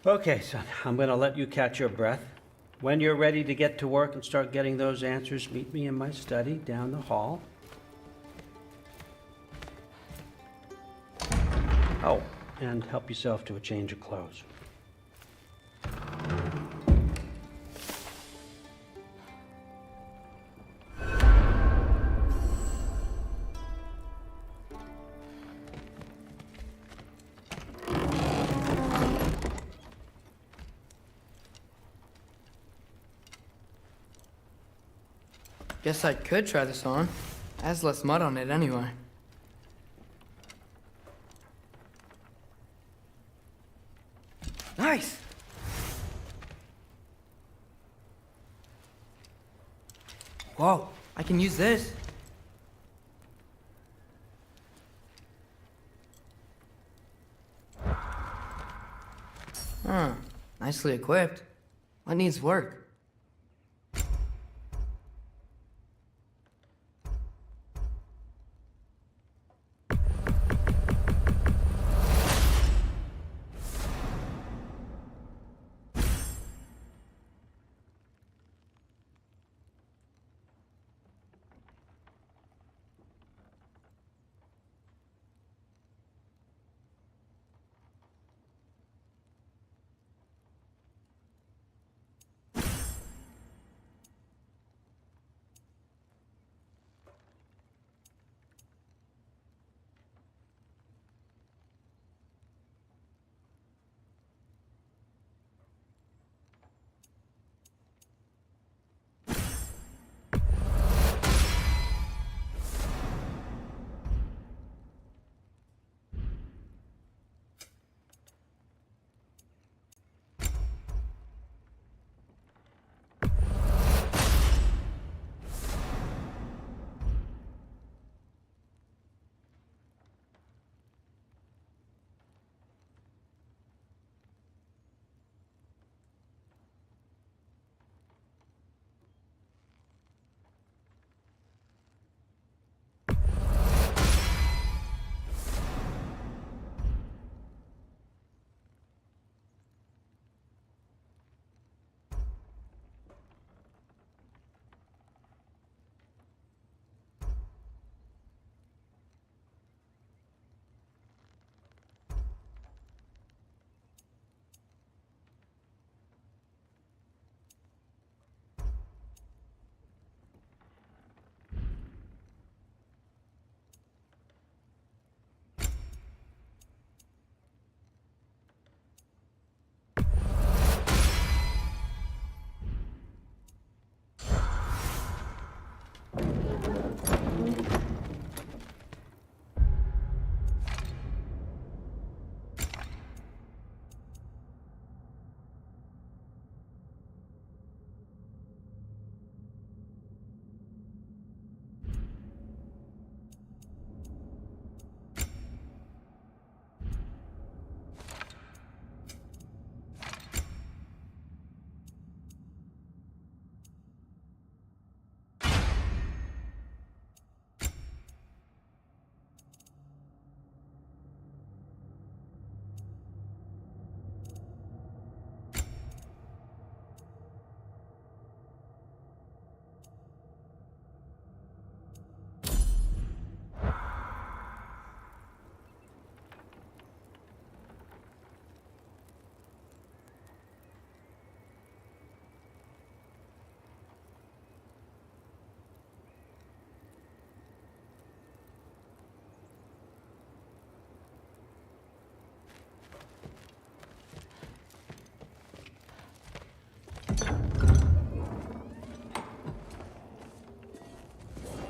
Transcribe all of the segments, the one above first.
Okay, son, I'm gonna let you catch your breath. When you're ready to get to work and start getting those answers, meet me in my study down the hall. Oh, and help yourself to a change of clothes. Guess I could try this on. It has less mud on it anyway. Nice! Whoa, I can use this. Huh, nicely equipped. What needs work?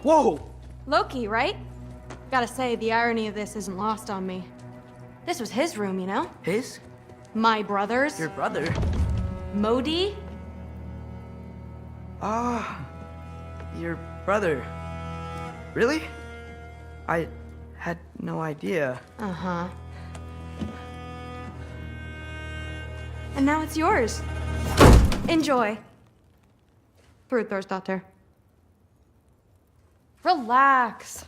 Whoa! Loki, right? Gotta say, the irony of this isn't lost on me. This was his room, you know? His? My brother's. Your brother? Modi? Ah, your brother. Really? I had no idea. Uh-huh. And now it's yours. Enjoy. Fruit thirst out there. Relax.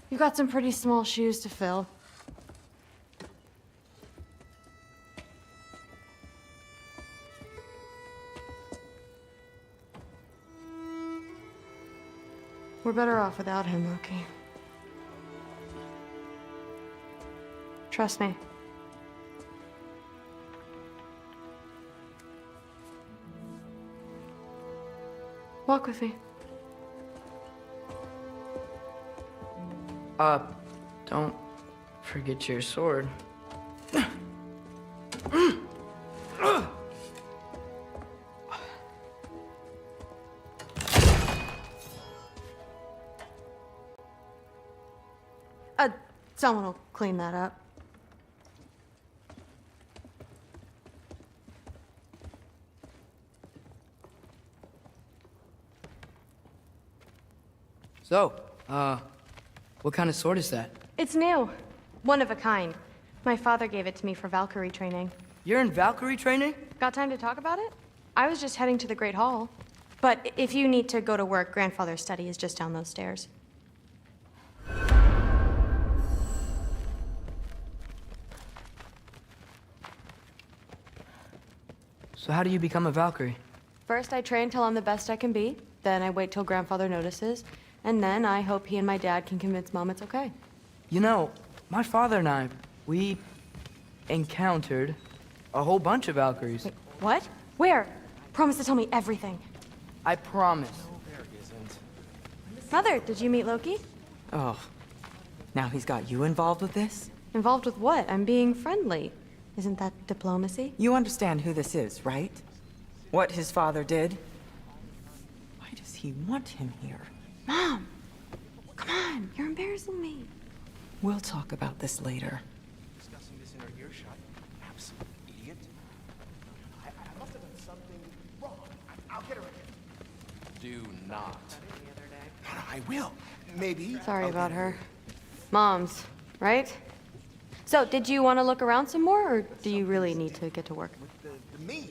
You've got some pretty small shoes to fill. We're better off without him, Loki. Trust me. Walk with me. Don't forget your sword. Someone will clean that up. So, what kind of sword is that? It's new. One of a kind. My father gave it to me for Valkyrie training. You're in Valkyrie training? Got time to talk about it? I was just heading to the Great Hall. But if you need to go to work, Grandfather's study is just down those stairs. So how do you become a Valkyrie? First, I train till I'm the best I can be. Then I wait till Grandfather notices. And then I hope he and my dad can convince Mom it's okay. You know, my father and I, we encountered a whole bunch of Valkyries. Wait, what? Where? Promise to tell me everything. I promise. Mother, did you meet Loki? Oh, now he's got you involved with this? Involved with what? I'm being friendly. Isn't that diplomacy? You understand who this is, right? What his father did? Why does he want him here? Mom! Come on, you're embarrassing me. We'll talk about this later. Discussing this in our earshot. Absolute idiot. I must have done something wrong. I'll get her again. Do not. I will. Maybe. Sorry about her. Mom's, right? So, did you want to look around some more, or do you really need to get to work? The me.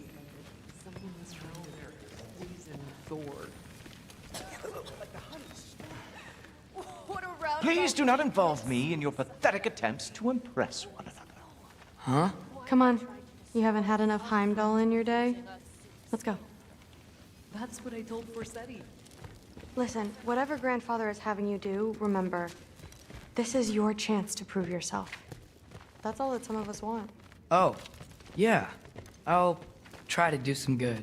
Please do not involve me in your pathetic attempts to impress one another. Huh? Come on. You haven't had enough Heimdall in your day? Let's go. That's what I told Forseti. Listen, whatever Grandfather is having you do, remember, this is your chance to prove yourself. That's all that some of us want. Oh, yeah. I'll try to do some good.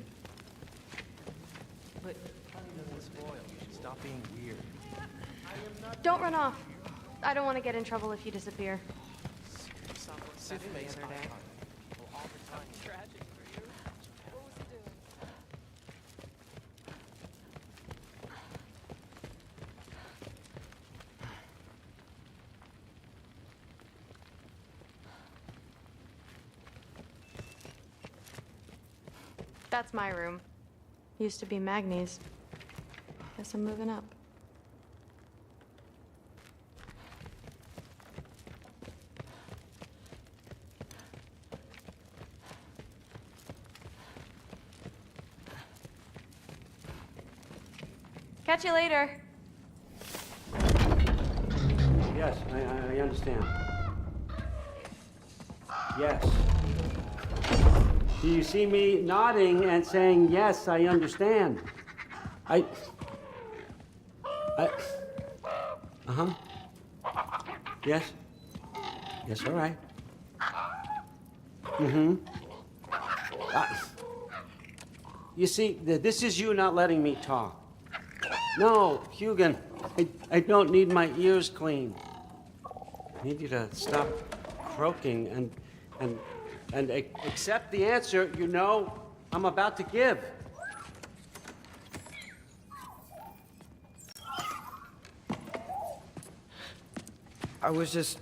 Stop being weird. Don't run off. I don't want to get in trouble if you disappear. That's my room. Used to be Magni's. Guess I'm moving up. Catch you later. Yes, I understand. Yes. Do you see me nodding and saying, yes, I understand? Uh-huh. Yes? Yes, all right. Mm-hmm. You see, this is you not letting me talk. No, Hugin, I don't need my ears cleaned. I need you to stop croaking and accept the answer you know I'm about to give. I was just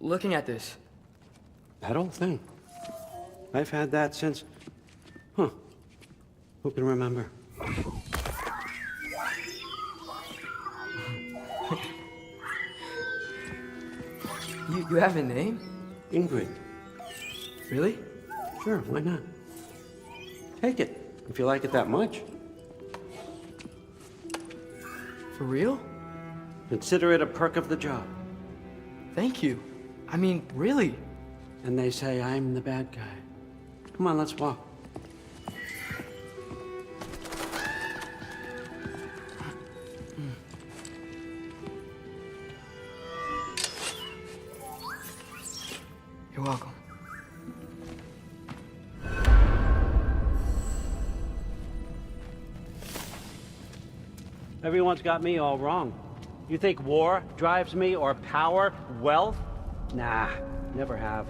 looking at this. That old thing. I've had that since... Huh. Who can remember? You have a name? Ingrid. Really? Sure, why not? Take it, if you like it that much. For real? Consider it a perk of the job. Thank you. I mean, really. And they say I'm the bad guy. Come on, let's walk. Everyone's got me all wrong. You think war drives me, or power, wealth? Nah, never have.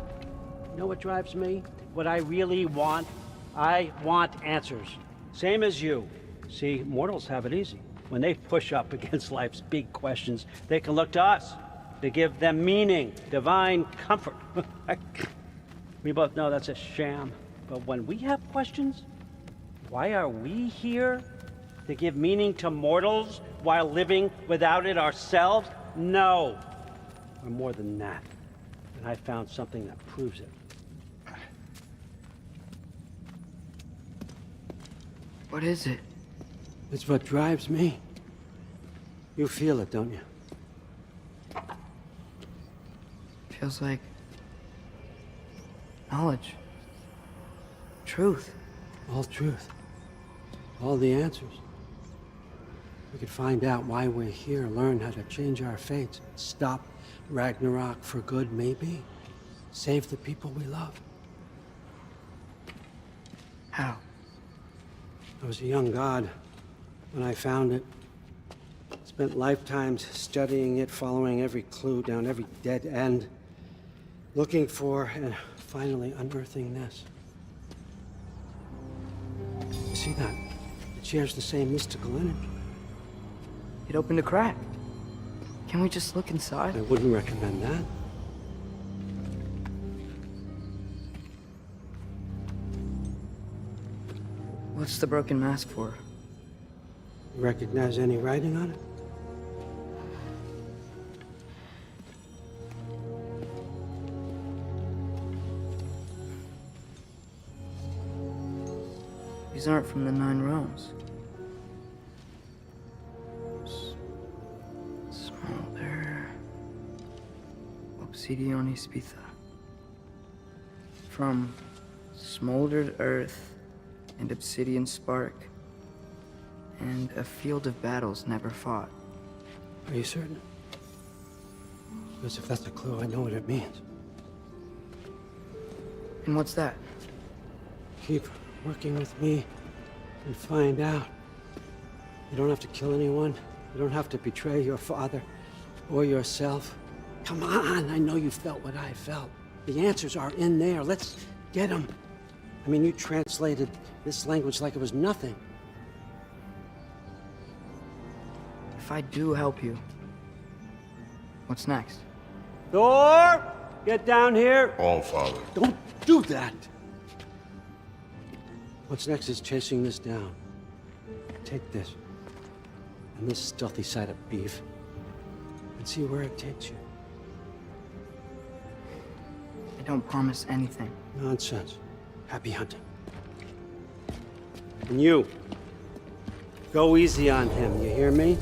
You know what drives me? What I really want? I want answers. Same as you. See, mortals have it easy. When they push up against life's big questions, they can look to us to give them meaning, divine comfort. We both know that's a sham. But when we have questions, why are we here? To give meaning to mortals while living without it ourselves? No. We're more than that. And I found something that proves it. What is it? It's what drives me. You feel it, don't you? Feels like knowledge. Truth. All truth. All the answers. We could find out why we're here, learn how to change our fates, stop Ragnarok for good, maybe. Save the people we love. How? I was a young god when I found it. Spent lifetimes studying it, following every clue down every dead end, looking for and finally unearthing this. You see that? It shares the same mystical energy. It opened a crack. Can we just look inside? I wouldn't recommend that. What's the broken mask for? You recognize any writing on it? These aren't from the Nine Realms. Smolder. Obsidione Spitha. From smoldered earth and obsidian spark, and a field of battles never fought. Are you certain? Because if that's a clue, I know what it means. And what's that? Keep working with me and find out. You don't have to kill anyone. You don't have to betray your father or yourself. Come on, I know you felt what I felt. The answers are in there. Let's get them. I mean, you translated this language like it was nothing. If I do help you, what's next? Thor, get down here. All, Father. Don't do that. What's next is chasing this down. Take this and this stealthy side of beef and see where it takes you. I don't promise anything. Nonsense. Happy hunting. And you, go easy on him, you hear me?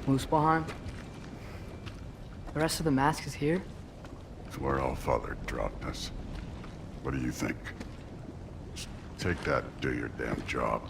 Muspelheim? The rest of the mask is here? It's where All Father dropped us. What do you think? Just take that and do your damn job.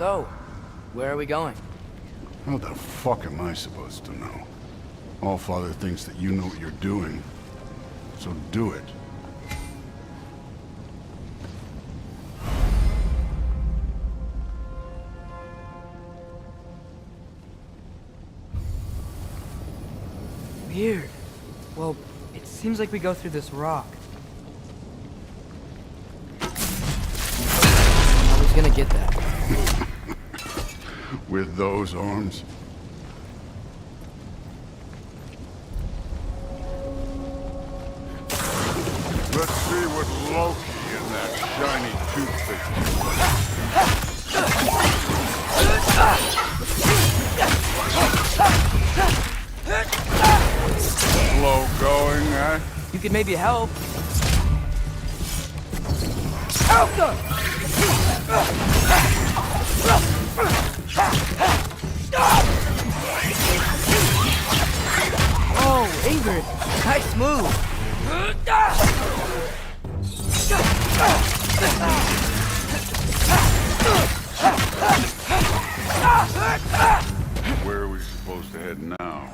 So, where are we going? How the fuck am I supposed to know? Allfather thinks that you know what you're doing, so do it. Weird. Well, it seems like we go through this rock. I was gonna get that. With those arms? Let's see what Loki and that shiny toothpick slow going, eh? You could maybe help. Oh, Ingrid, nice move. Where are we supposed to head now?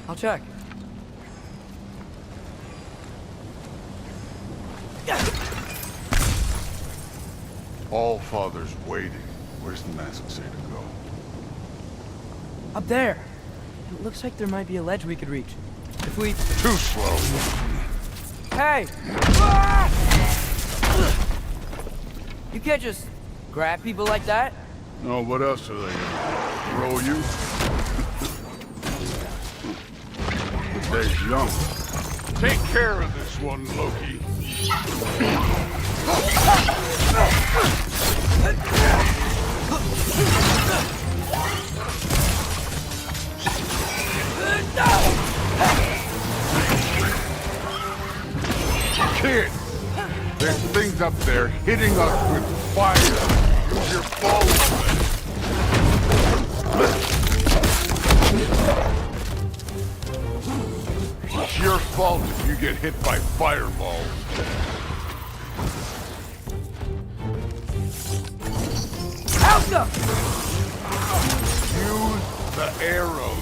I'll check. Allfather's waiting. Where's the mask say to go? Up there. It looks like there might be a ledge we could reach. If we... Too slow. Hey! You can't just grab people like that. Oh, what else are they gonna throw you? The day's young. Take care of this one, Loki. Kid, there's things up there hitting us with fire. Use your balls. It's your fault if you get hit by fireballs. Alka! Use the arrow.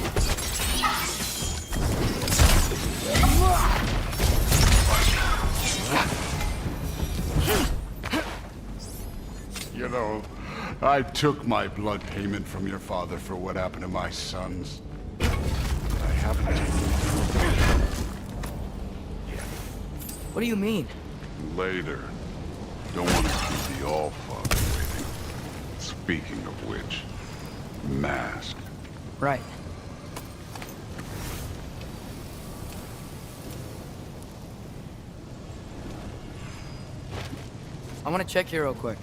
You know, I took my blood payment from your father for what happened to my sons. But I haven't taken it yet. What do you mean? Later. Don't want to keep the Allfather waiting. Speaking of which, mask. Right. I want to check here real quick.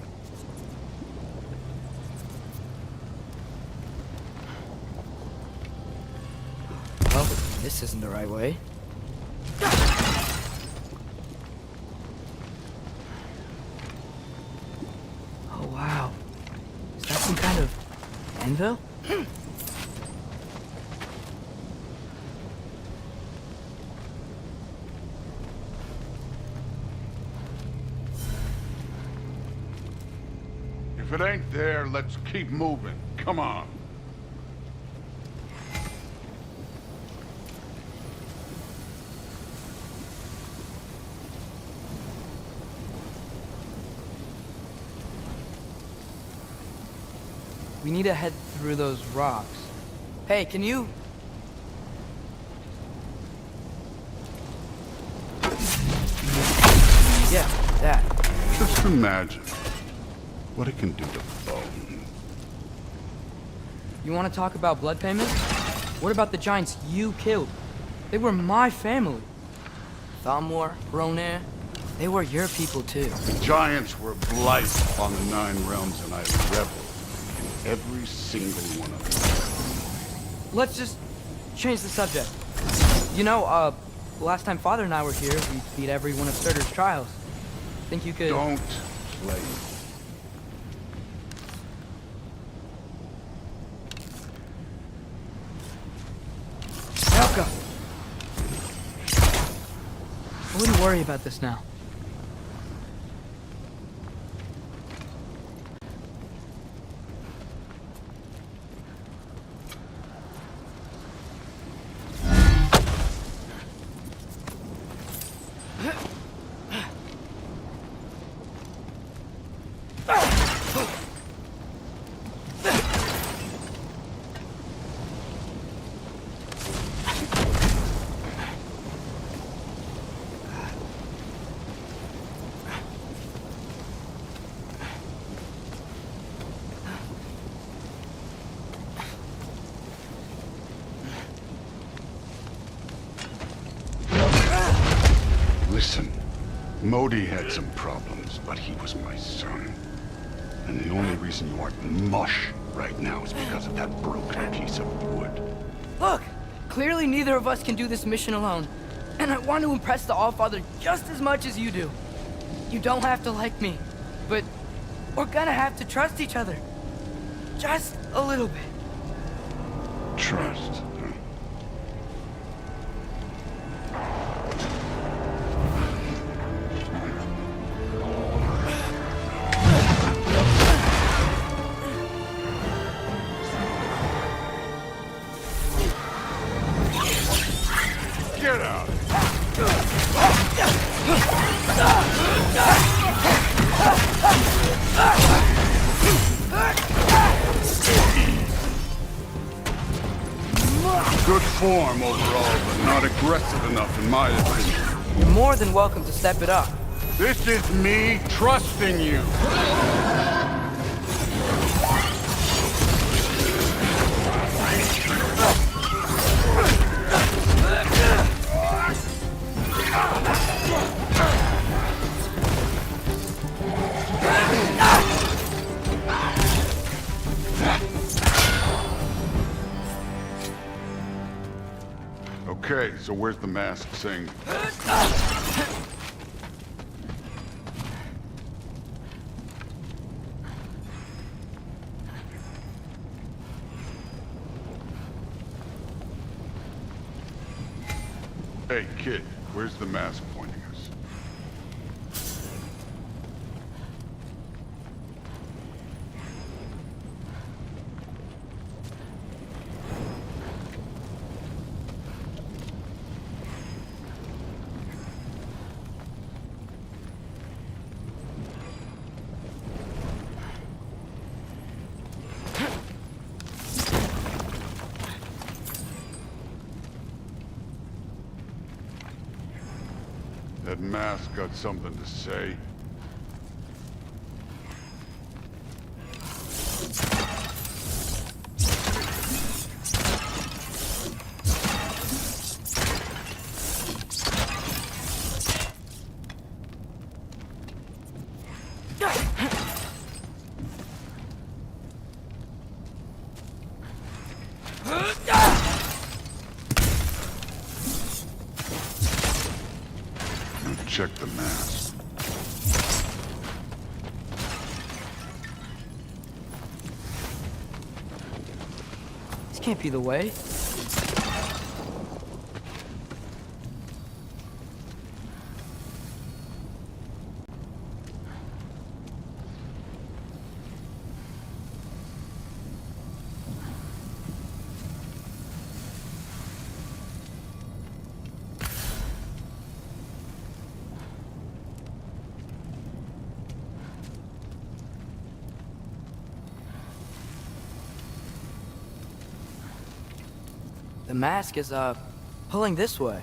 Well, this isn't the right way. Oh, wow. Is that some kind of anvil? If it ain't there, let's keep moving. Come on. We need to head through those rocks. Hey, can you... Yeah, that. Just imagine what it can do to bone. You want to talk about blood payment? What about the giants you killed? They were my family. Thamor, Ronir, they were your people too. The giants were blight on the 9 realms, and I reveled in every single one of them. Let's just change the subject. You know, last time Father and I were here, we beat every one of Surtur's trials. Think you could... Don't play. Helka! I wouldn't worry about this now. Listen, Modi had some problems, but he was my son. And the only reason you aren't mush right now is because of that broken piece of wood. Look! Clearly neither of us can do this mission alone. And I want to impress the Allfather just as much as you do. You don't have to like me, but we're gonna have to trust each other. Just a little bit. Trust. Get out! Good form overall, but not aggressive enough in my opinion. You're more than welcome to step it up. This is me trusting you. Okay, so where's the masked thing? Hey, kid, where's the mask pointing us? That mask got something to say. Check the mask. This can't be the way. The mask is, pulling this way.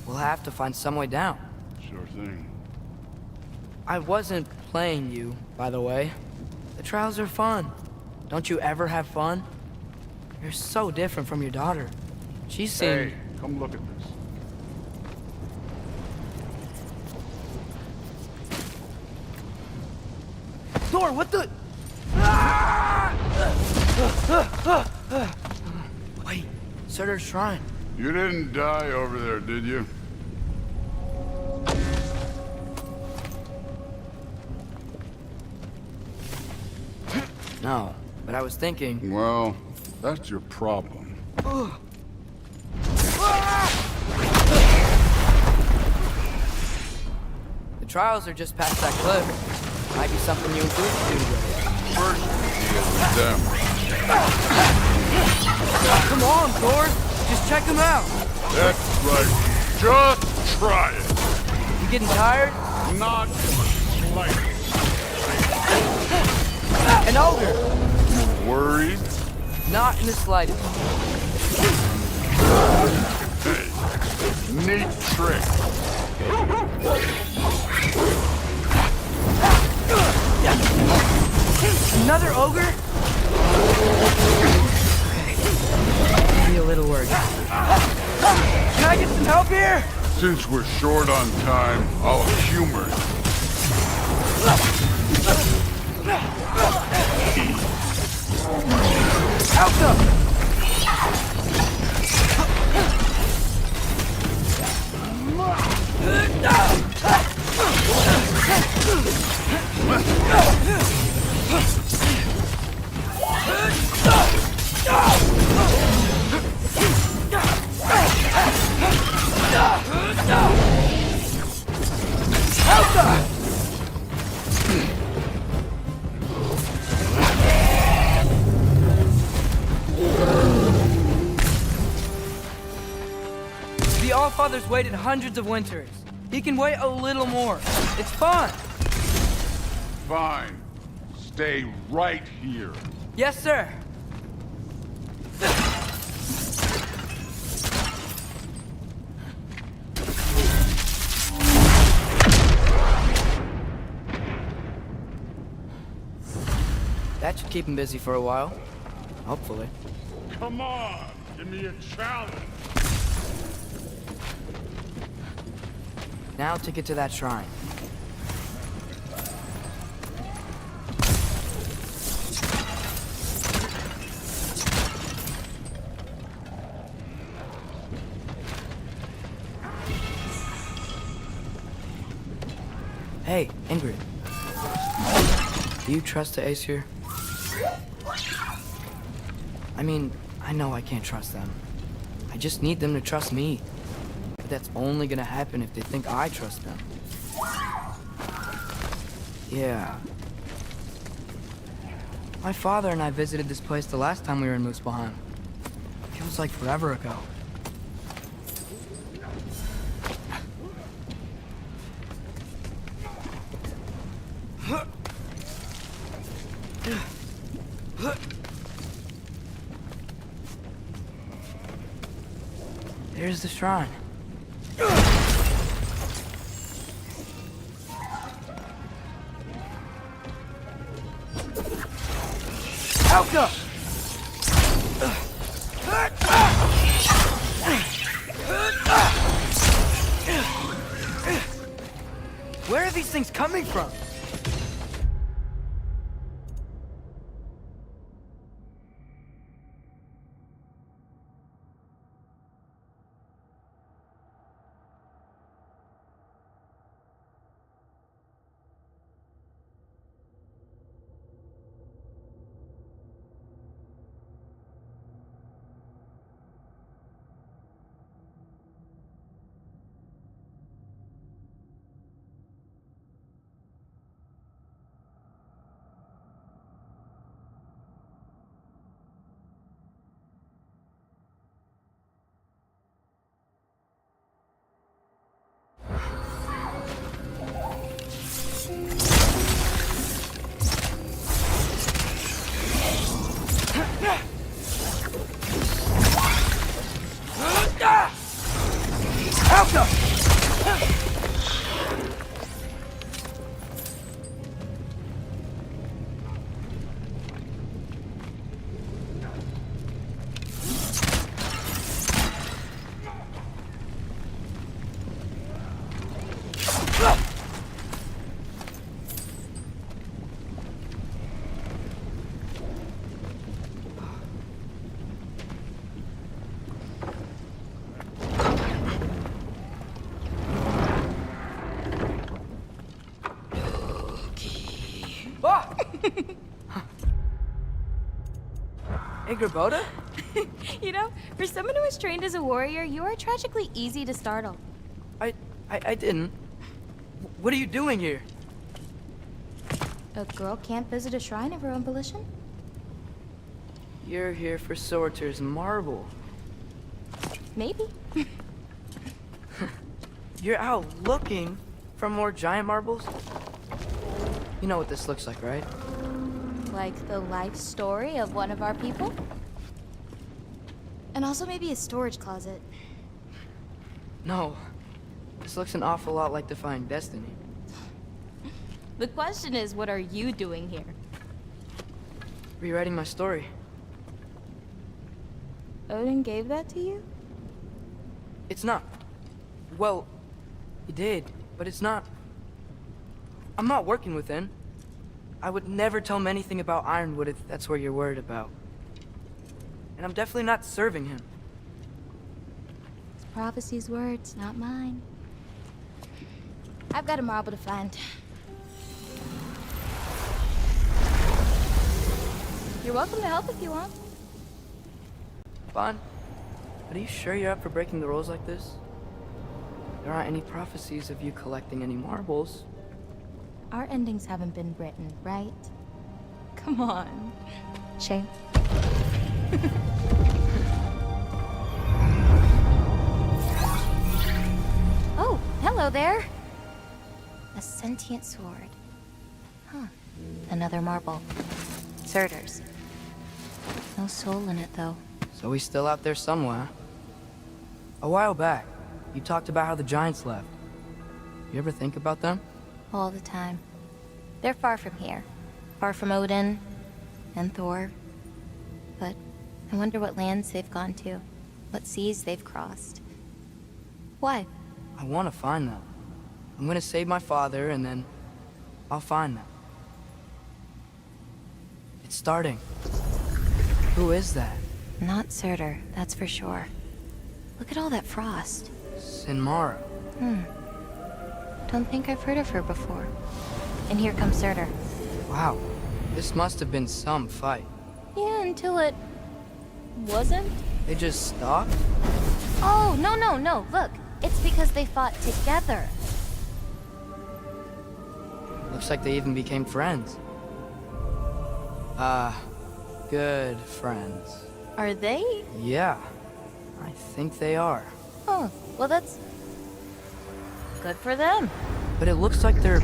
We'll have to find some way down. Sure thing. I wasn't playing you, by the way. The trials are fun. Don't you ever have fun? You're so different from your daughter. She seemed... Hey, come look at this. Thor, what the... Wait, Surtur's shrine. You didn't die over there, did you? No, but I was thinking... Well, that's your problem. The trials are just past that cliff. Might be something you and Groot can do together. First, we deal with them. Come on, Thor! Just check them out! That's right. Just try it. You getting tired? Not slightly. An ogre! Worried? Not in the slightest. Neat trick. Another ogre? Okay. Be a little worried. Can I get some help here? Since we're short on time, I'll humor you. Alka! The Allfather's waited hundreds of winters. He can wait a little more. It's fun. Fine. Stay right here. Yes, sir. That should keep him busy for a while. Hopefully. Come on, give me a challenge. Now to get to that shrine. Hey, Ingrid. Do you trust the Aesir? I mean, I know I can't trust them. I just need them to trust me. But that's only gonna happen if they think I trust them. Yeah. My father and I visited this place the last time we were in Muspelheim. Feels like forever ago. There's the shrine. Alka! Where are these things coming from? Boda? You know, for someone who was trained as a warrior, you are tragically easy to startle. I didn't. What are you doing here? A girl can't visit a shrine of her own volition? You're here for Sorter's marble. Maybe. You're out looking from more giant marbles? You know what this looks like, right? Like the life story of one of our people? And also maybe a storage closet. No. This looks an awful lot like Defying Destiny. The question is, what are you doing here? Rewriting my story. Odin gave that to you? It's not. Well, he did, but it's not. I'm not working with him. I would never tell him anything about Ironwood if that's what you're worried about. And I'm definitely not serving him. It's prophecy's words, not mine. I've got a marble to find. You're welcome to help if you want. Fine. But are you sure you're up for breaking the rules like this? There aren't any prophecies of you collecting any marbles. Our endings haven't been written, right? Come on. Shame. Oh, hello there. A sentient sword. Huh. Another marble. Surtur's. No soul in it, though. So he's still out there somewhere. A while back, you talked about how the giants left. You ever think about them? All the time. They're far from here. Far from Odin and Thor. But I wonder what lands they've gone to. What seas they've crossed. Why? I want to find them. I'm gonna save my father, and then I'll find them. It's starting. Who is that? Not Surtur, that's for sure. Look at all that frost. Sinmara. Don't think I've heard of her before. And here comes Surtur. Wow. This must have been some fight. Yeah, until it... wasn't? They just stopped? Oh, no. Look, it's because they fought together. Looks like they even became friends. Good friends. Are they? Yeah, I think they are. Oh, well that's... good for them. But it looks like their,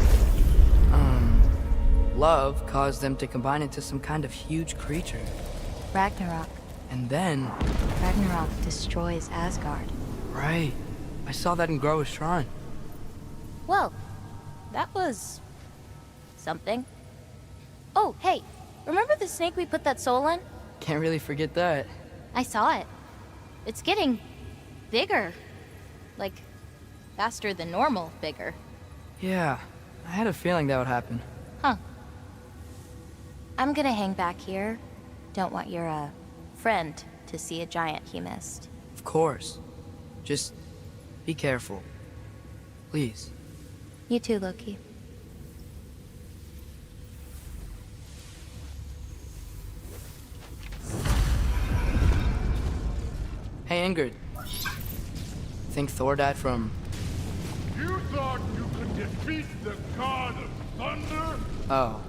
love caused them to combine into some kind of huge creature. Ragnarok. And then... Ragnarok destroys Asgard. Right. I saw that in Groa's shrine. Well, that was... something. Oh, hey, remember the snake we put that soul in? Can't really forget that. I saw it. It's getting... bigger. Like, faster than normal bigger. Yeah, I had a feeling that would happen. Huh. I'm gonna hang back here. Don't want your, friend to see a giant he missed. Of course. Just be careful. Please. You too, Loki. Hey, Ingrid. Think Thor died from... You thought you could defeat the god of thunder? Oh.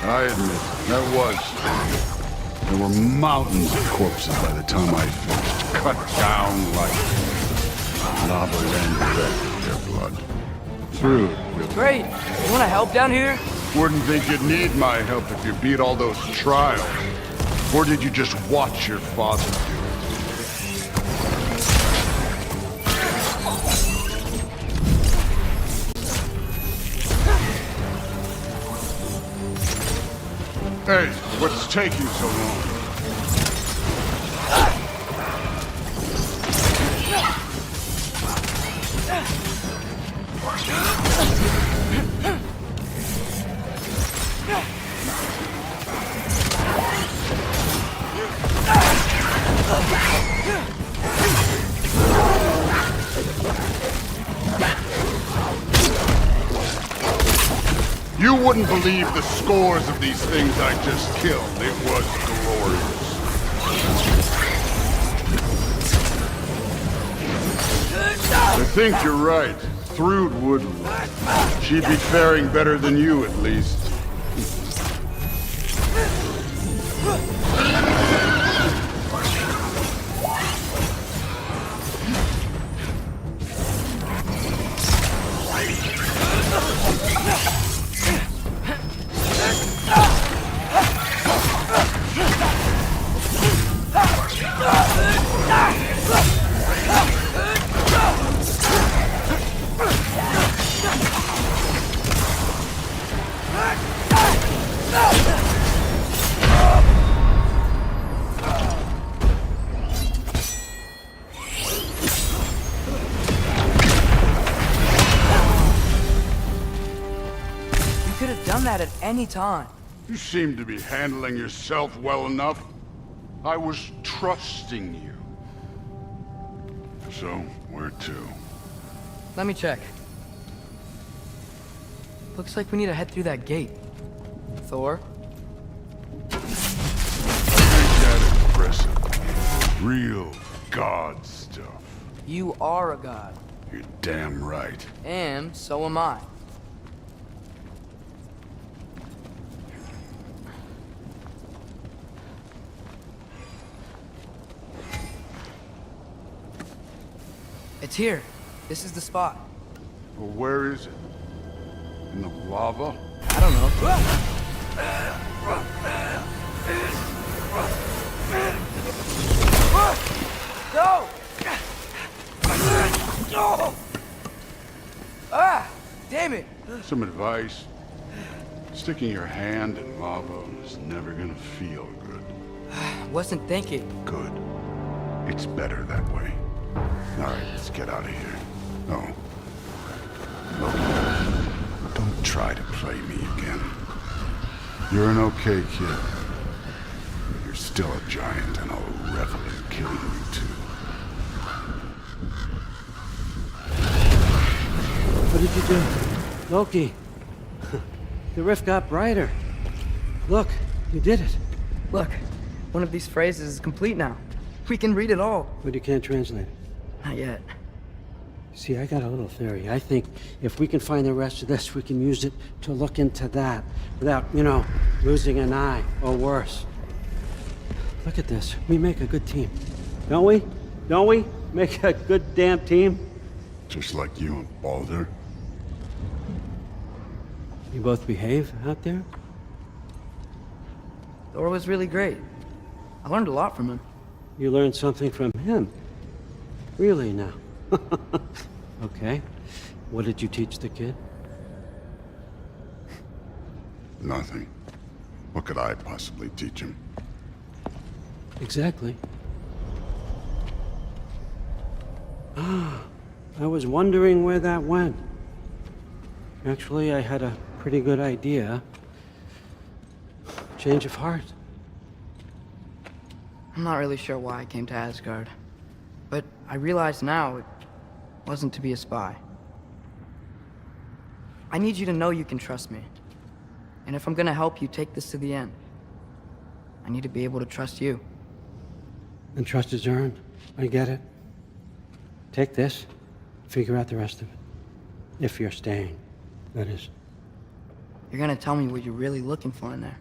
I admit, that was. There were mountains of corpses by the time I finished, cut down like lava ran direct their blood. Through it. Great. You want to help down here? Wouldn't think you'd need my help if you beat all those trials. Or did you just watch your father do it? Hey, what's taking so long? You wouldn't believe the scores of these things I just killed. It was glorious. I think you're right. Thrud wouldn't. She'd be faring better than you, at least. That at any time. You seem to be handling yourself well enough. I was trusting you. So, where to? Let me check. Looks like we need to head through that gate. Thor? Ain't that impressive? Real god stuff. You are a god. You're damn right. And so am I. It's here. This is the spot. Well, where is it? In the lava? I don't know. Go! Ah! Damn it! Some advice. Sticking your hand in lava is never gonna feel good. Wasn't thinking. Good. It's better that way. All right, let's get out of here. Oh. Look, don't try to play me again. You're an okay kid. You're still a giant, and I'll revel in killing you too. What did you do? Loki. The rift got brighter. Look, you did it. Look, one of these phrases is complete now. We can read it all. But you can't translate it. Not yet. See, I got a little theory. I think if we can find the rest of this, we can use it to look into that without, losing an eye or worse. Look at this. We make a good team. Don't we? Don't we? Make a good damn team? Just like you and Baldur. You both behave out there? Thor was really great. I learned a lot from him. You learned something from him? Really now? Okay. What did you teach the kid? Nothing. What could I possibly teach him? Exactly. Ah, I was wondering where that went. Actually, I had a pretty good idea. Change of heart. I'm not really sure why I came to Asgard. But I realize now it wasn't to be a spy. I need you to know you can trust me. And if I'm gonna help you take this to the end, I need to be able to trust you. And trust is earned. I get it. Take this, figure out the rest of it. If you're staying, that is. You're gonna tell me what you're really looking for in there.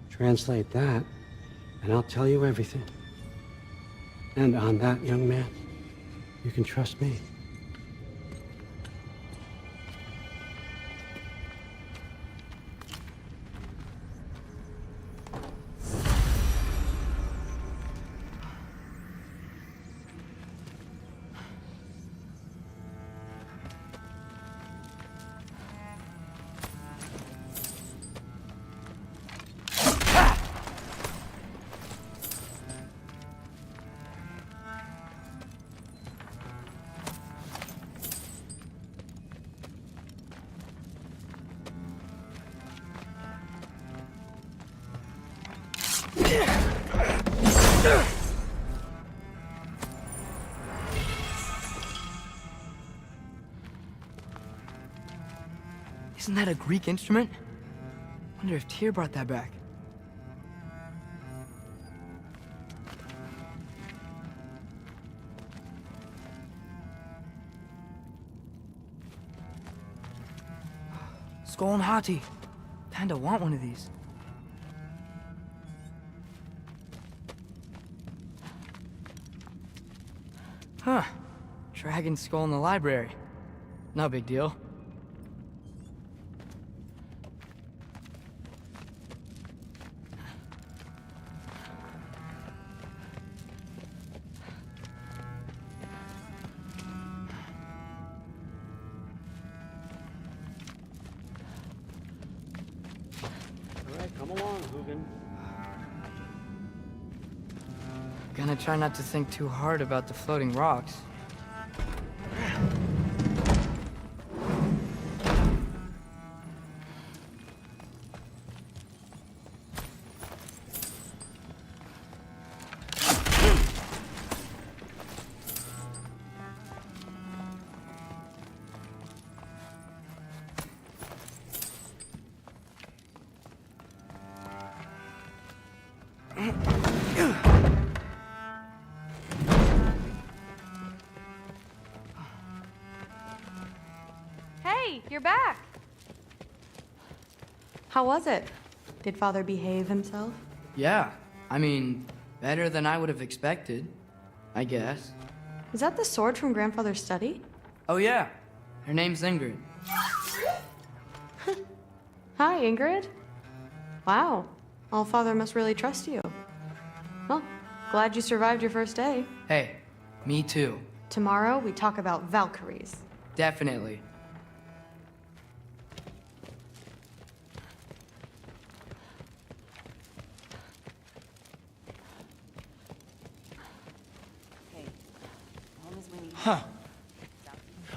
Translate that, and I'll tell you everything. And on that, young man, you can trust me. Isn't that a Greek instrument? Wonder if Tyr brought that back. Skull and Hati. Kinda want one of these. Huh. Dragon skull in the library. No big deal. All right, come along, Hugin. Gonna try not to think too hard about the floating rocks. Hey, you're back. How was it? Did Father behave himself? Yeah, I mean, better than I would have expected, I guess. Is that the sword from Grandfather's study? Oh yeah, her name's Ingrid. Hi, Ingrid. Wow, All-Father must really trust you. Well, glad you survived your first day. Hey, me too. Tomorrow, we talk about Valkyries. Definitely. Huh.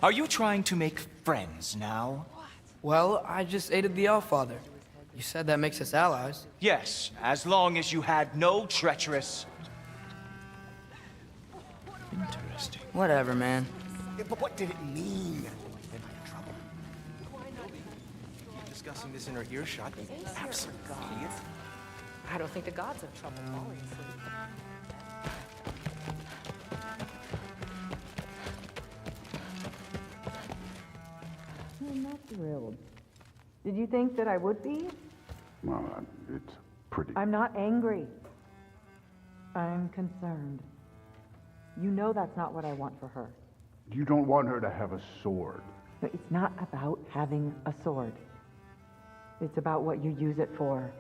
Are you trying to make friends now? Well, I just aided the All-Father. You said that makes us allies. Yes, as long as you had no treacherous... Interesting. Whatever, man. Yeah, but what did it mean? Am I in trouble? Discussing this in her earshot, you absolute idiot. I don't think the gods have trouble falling asleep. I'm not thrilled. Did you think that I would be? Well, it's pretty... I'm not angry. I'm concerned. You know that's not what I want for her. You don't want her to have a sword. But it's not about having a sword. It's about what you use it for.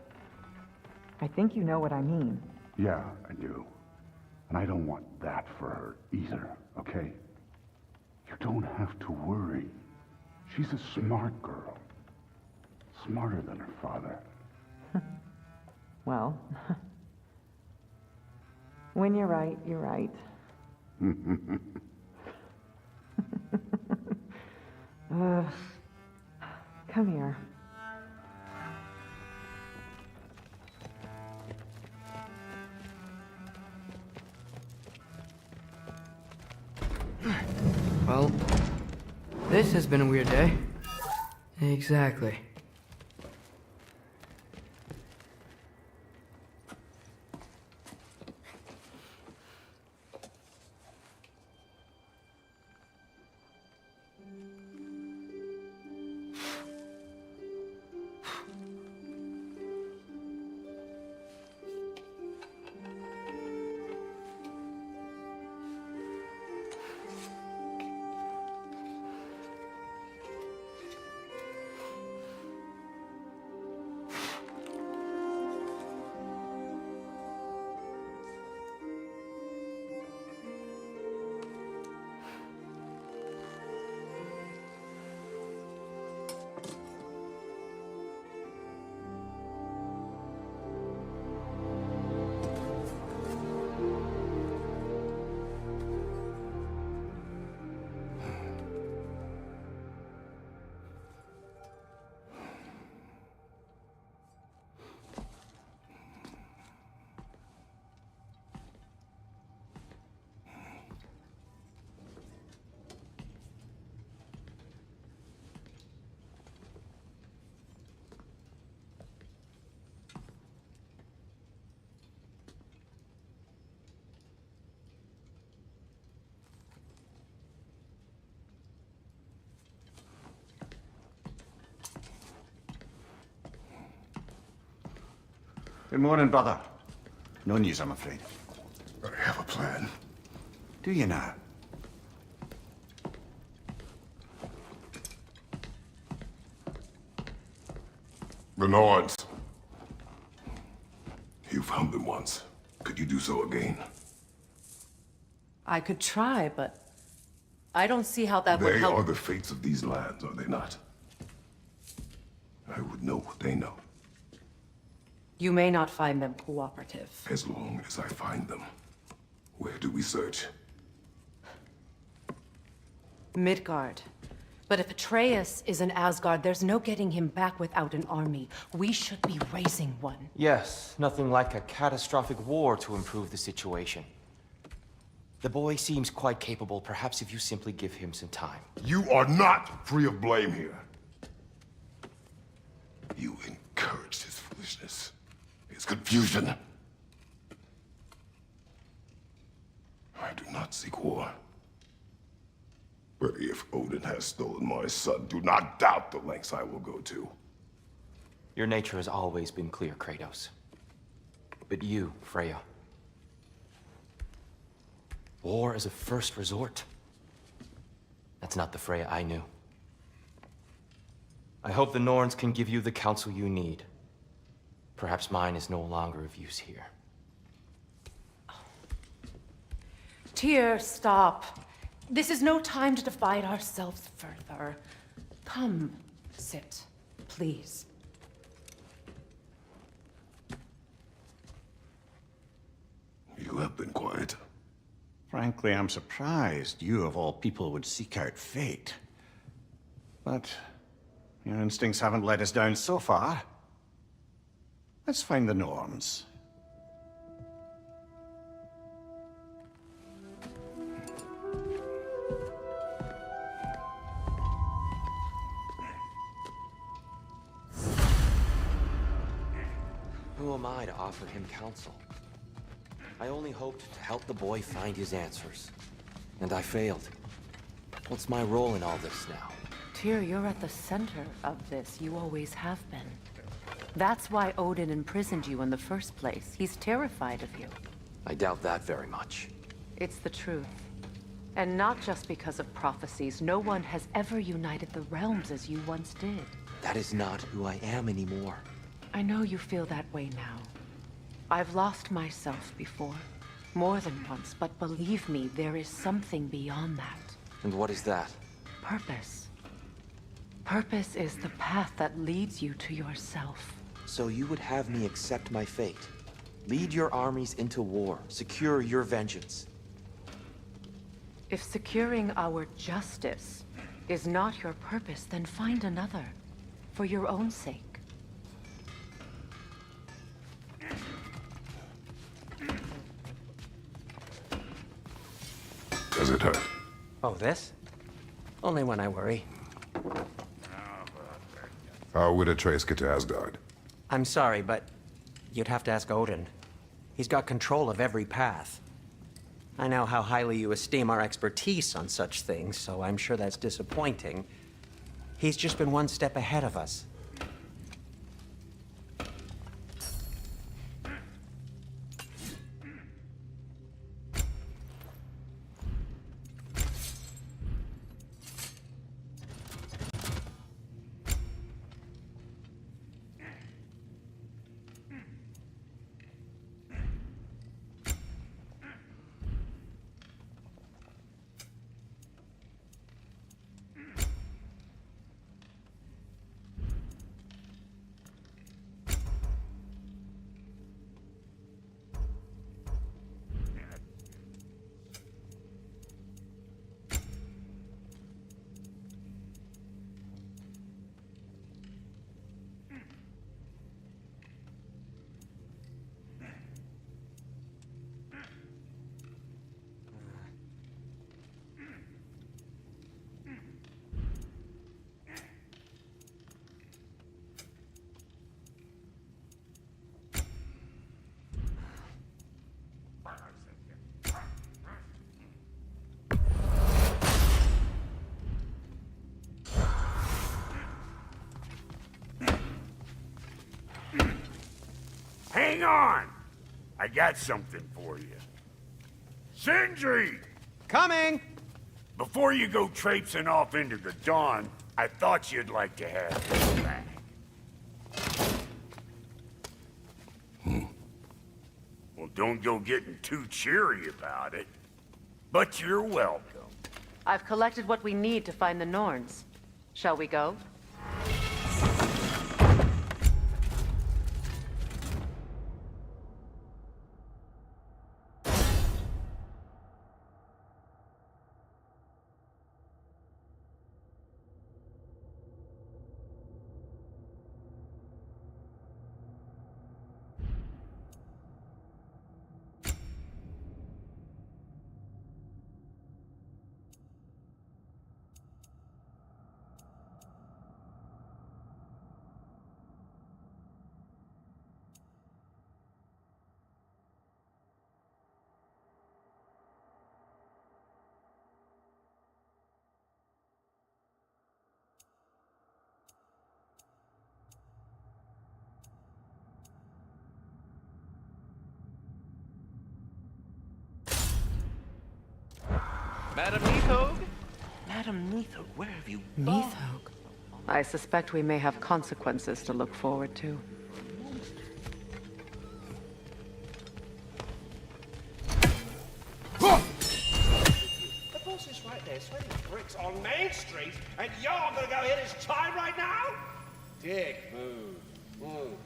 I think you know what I mean. Yeah, I do. And I don't want that for her either, okay? You don't have to worry. She's a smart girl. Smarter than her father. Well, when you're right, you're right. Come here. Well, this has been a weird day. Exactly. Good morning, brother. No news, I'm afraid. I have a plan. Do you now? The Norns. You found them once. Could you do so again? I could try, but I don't see how that would They help. are the fates of these lands, are they not? I would know what they know, You may not find them cooperative. as long as I find them. Where do we search? Midgard. But if Atreus is in Asgard, there's no getting him back without an army. We should be raising one. Yes, nothing like a catastrophic war to improve the situation. The boy seems quite capable. Perhaps if you simply give him some time. You are not free of blame here. You encouraged his foolishness, his confusion. I do not seek war. But if Odin has stolen my son, do not doubt the lengths I will go to. Your nature has always been clear, Kratos. But you, Freya. War as a first resort. That's not the Freya I knew. I hope the Norns can give you the counsel you need. Perhaps mine is no longer of use here. Tyr, stop. This is no time to divide ourselves further. Come, sit, please. You have been quiet. Frankly, I'm surprised you, of all people, would seek out fate. But your instincts haven't let us down so far. Let's find the Norns. Who am I to offer him counsel? I only hoped to help the boy find his answers. And I failed. What's my role in all this now? Tyr, you're at the center of this. You always have been. That's why Odin imprisoned you in the first place. He's terrified of you. I doubt that very much. It's the truth. And not just because of prophecies. No one has ever united the realms as you once did. That is not who I am anymore. I know you feel that way now. I've lost myself before. More than once, but believe me, there is something beyond that. And what is that? Purpose. Purpose is the path that leads you to yourself. So you would have me accept my fate? Lead your armies into war, secure your vengeance. If securing our justice is not your purpose, then find another. For your own sake. Does it hurt? Oh, this? Only when I worry. How would Atreus get to Asgard? I'm sorry, but you'd have to ask Odin. He's got control of every path. I know how highly you esteem our expertise on such things, so I'm sure that's disappointing. He's just been one step ahead of us. Hang on! I got something for you. Sindri! Coming! Before you go traipsing off into the dawn, I thought you'd like to have this back. Well, don't go getting too cheery about it. But you're welcome. I've collected what we need to find the Norns. Shall we go? Madam Neathog? Madam Neathog, where have you gone? Neathog? I suspect we may have consequences to look forward to. The boss is right there, sweating bricks on Main Street, and you're gonna go hit his tie right now? Dick move. Move.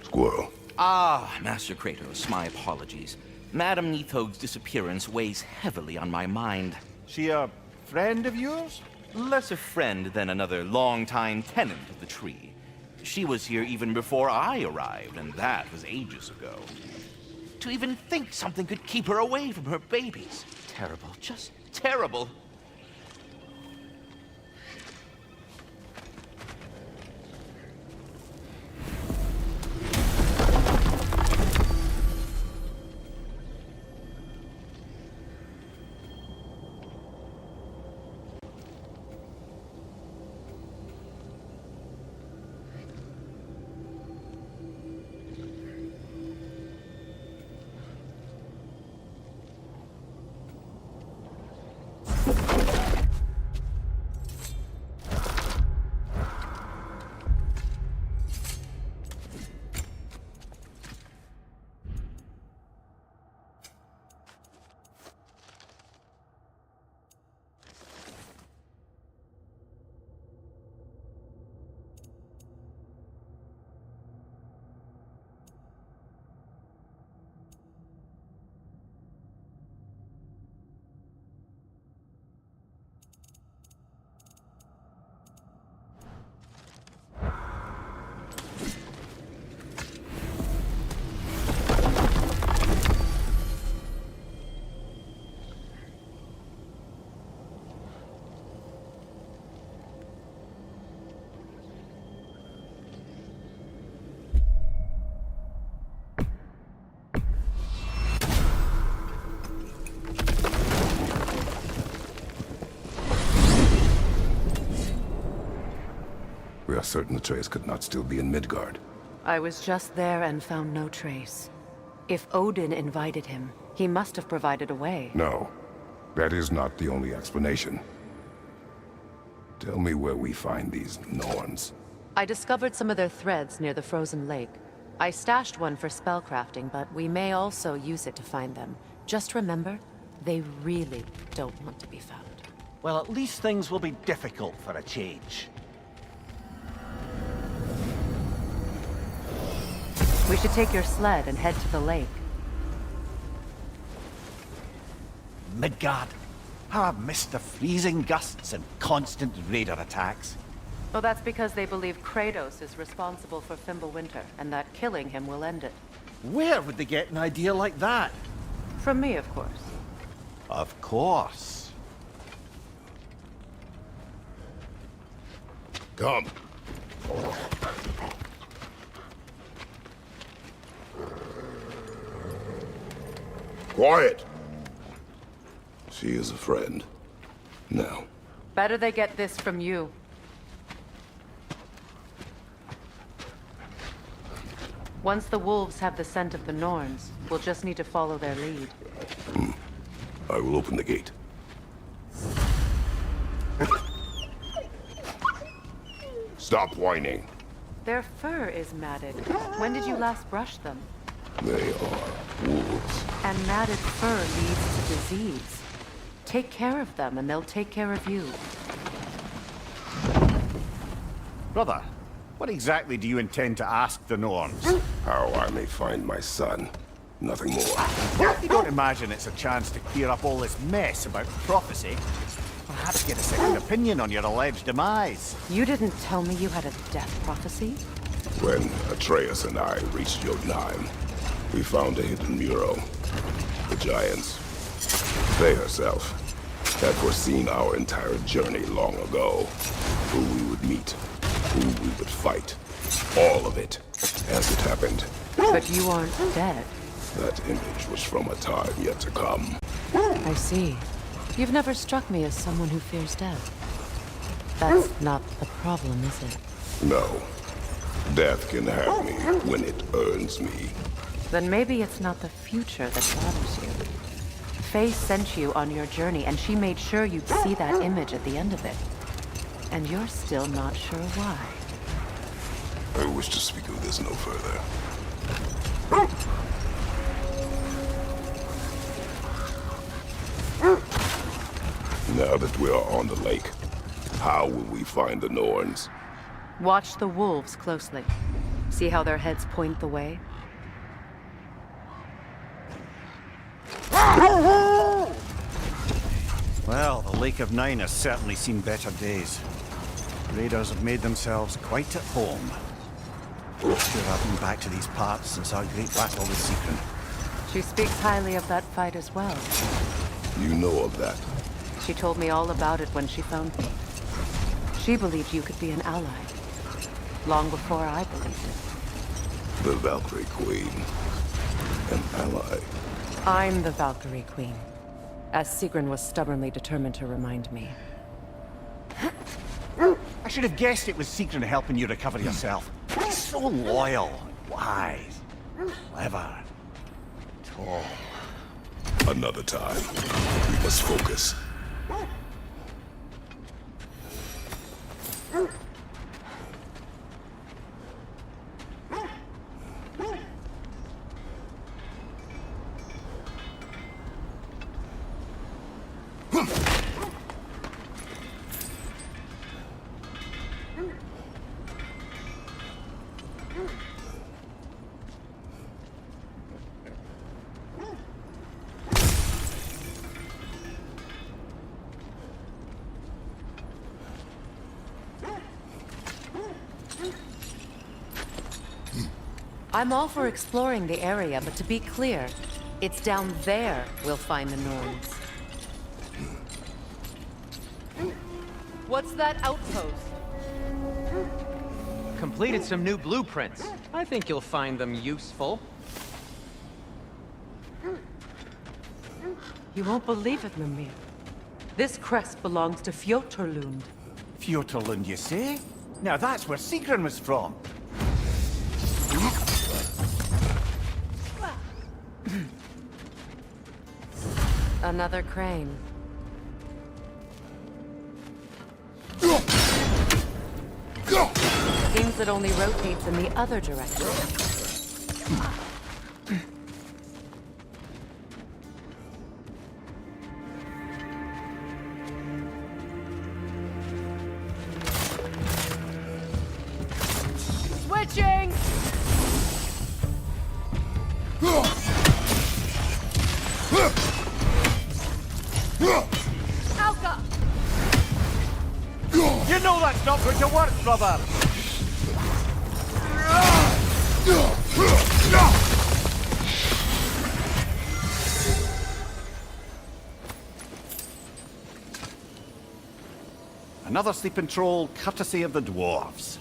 Squirrel. Ah, Master Kratos, my apologies. Madam Neathog's disappearance weighs heavily on my mind. She a friend of yours? Less a friend than another longtime tenant of the tree. She was here even before I arrived, and that was ages ago. To even think something could keep her away from her babies. Terrible, just terrible. We are certain the trace could not still be in Midgard. I was just there and found no trace. If Odin invited him, he must have provided a way. No, that is not the only explanation. Tell me where we find these Norns. I discovered some of their threads near the frozen lake. I stashed one for spellcrafting, but we may also use it to find them. Just remember, they really don't want to be found. Well, at least things will be difficult for a change. We should take your sled and head to the lake. Midgard. How I've missed the freezing gusts and constant raider attacks. Well, that's because they believe Kratos is responsible for Fimbulwinter, and that killing him will end it. Where would they get an idea like that? From me, of course. Of course. Come. Quiet. She is a friend. Now, Better they get this from you. Once the wolves have the scent of the Norns, we'll just need to follow their lead. I will open the gate. Stop whining. Their fur is matted. When did you last brush them? They are wolves. And matted fur leads to disease. Take care of them, and they'll take care of you. Brother, what exactly do you intend to ask the Norns? How I may find my son. Nothing more. You don't imagine it's a chance to clear up all this mess about prophecy? Perhaps get a second opinion on your alleged demise. You didn't tell me you had a death prophecy? When Atreus and I reached Jotunheim, we found a hidden mural. The Giants, they herself, had foreseen our entire journey long ago. Who we would meet, who we would fight. All of it, as it happened. But you aren't dead. That image was from a time yet to come. I see. You've never struck me as someone who fears death. That's not the problem, is it? No. Death can have me when it earns me. Then maybe it's not the future that bothers you. Faye sent you on your journey, and she made sure you'd see that image at the end of it. And you're still not sure why. I wish to speak of this no further. Now that we are on the lake, how will we find the Norns? Watch the wolves closely. See how their heads point the way? Well, the Lake of Nine has certainly seen better days. Raiders have made themselves quite at home. Not sure I've been back to these parts since our great battle with Secret. She speaks highly of that fight as well. You know of that? She told me all about it when she found me. She believed you could be an ally. Long before I believed it. The Valkyrie Queen. An ally. I'm the Valkyrie Queen. As Sigrun was stubbornly determined to remind me. I should have guessed it was Secret helping you recover yourself. He's so loyal, wise, clever, tall. Another time. We must focus. I'm all for exploring the area, but to be clear, it's down there we'll find the Norns. What's that outpost? Completed some new blueprints. I think you'll find them useful. You won't believe it, Mimir. This crest belongs to Fjotorlund. Fjotorlund, you say? Now that's where Sigrun was from. Another crane. Seems it only rotates in the other direction. Switching! Alka! You know that's not going to work, brother! Another sleeping troll, courtesy of the dwarves.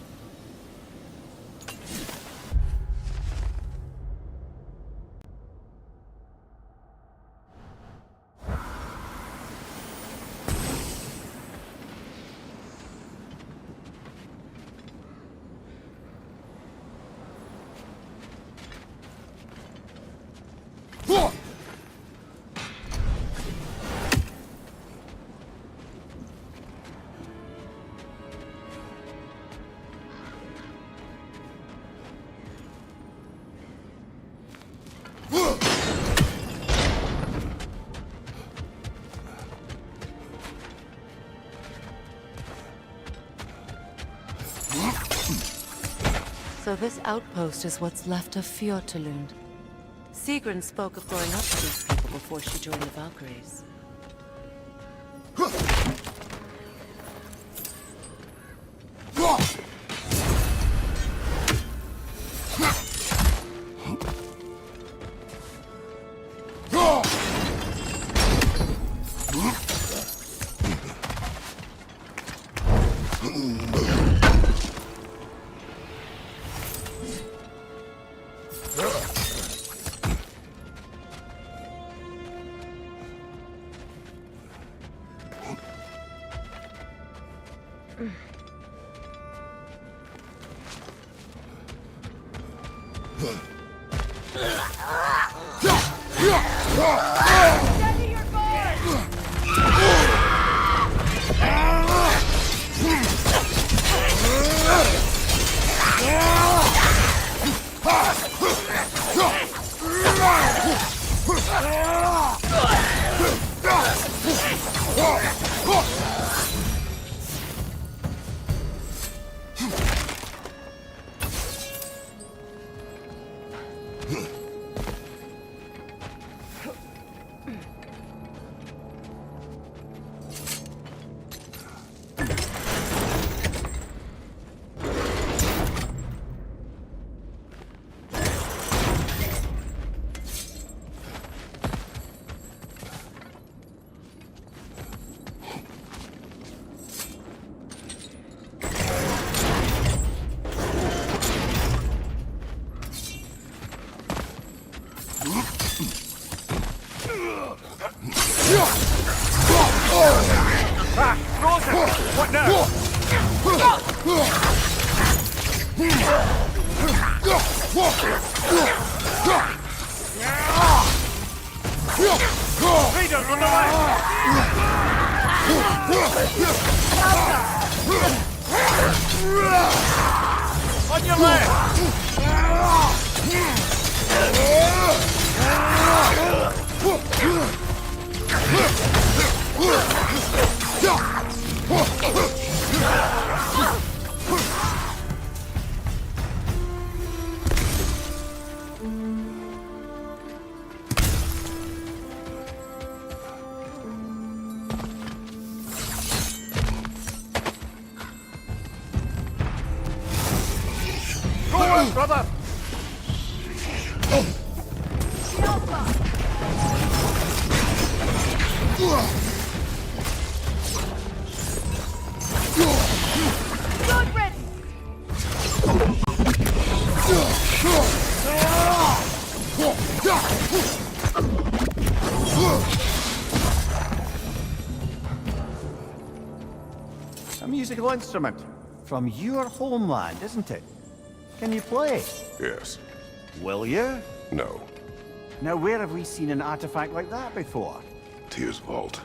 So this outpost is what's left of Fjortulund. Sigrun spoke of growing up with these people before she joined the Valkyries. What now? Peter, run away! On your Go on, brother! Good riddance! A musical instrument from your homeland, isn't it? Can you play? Yes. Will you? No. Now, where have we seen an artifact like that before? Tyr's vault.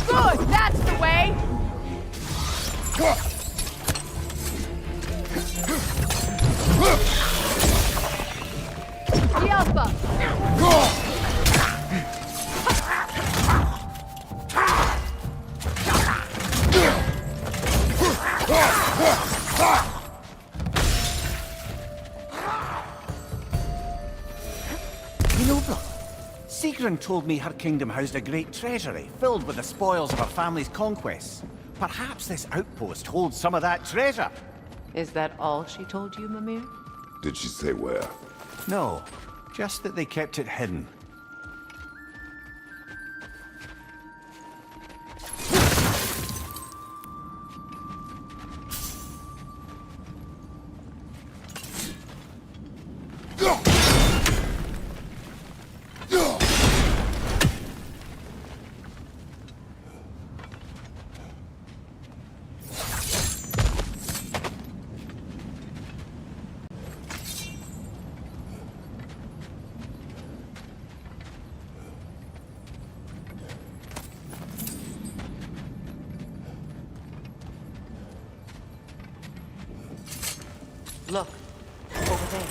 Good, that's the way! You know, brother, Sigrun told me her kingdom housed a great treasury filled with the spoils of her family's conquests. Perhaps this outpost holds some of that treasure. Is that all she told you, Mimir? Did she say where? No, just that they kept it hidden. Look, over there.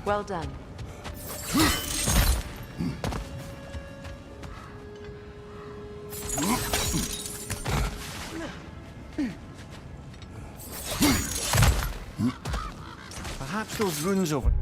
Well done. Perhaps those runes over...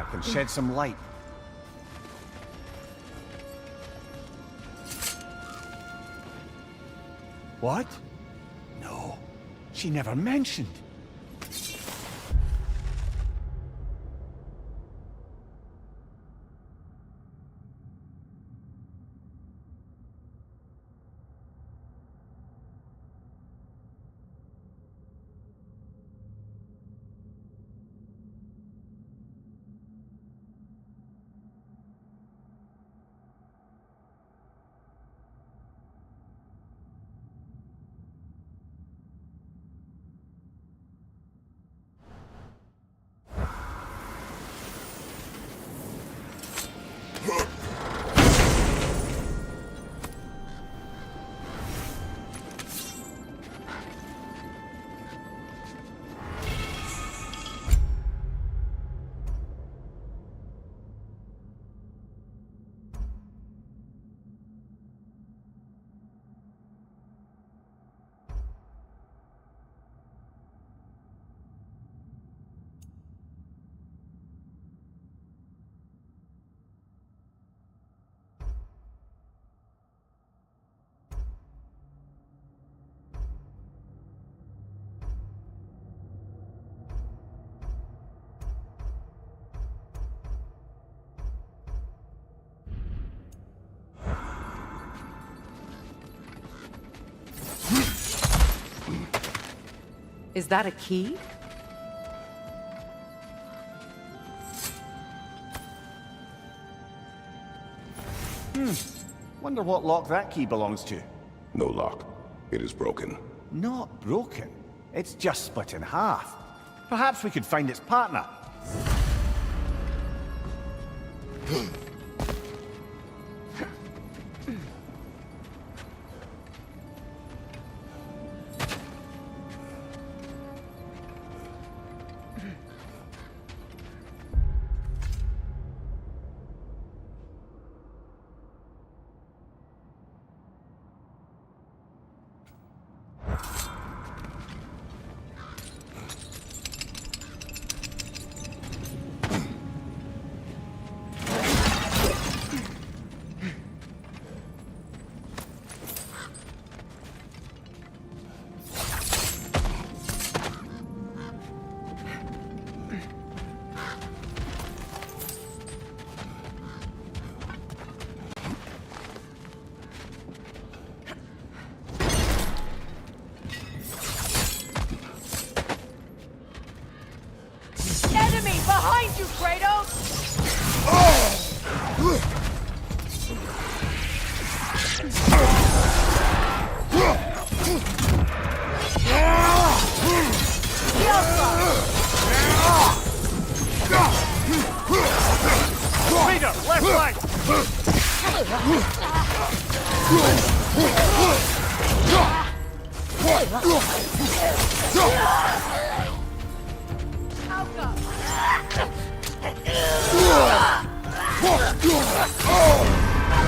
map and shed some light. What? No, she never mentioned. Is that a key? Wonder what lock that key belongs to. No lock. It is broken. Not broken. It's just split in half. Perhaps we could find its partner. Enemy behind you, Kratos! Leader, left flank!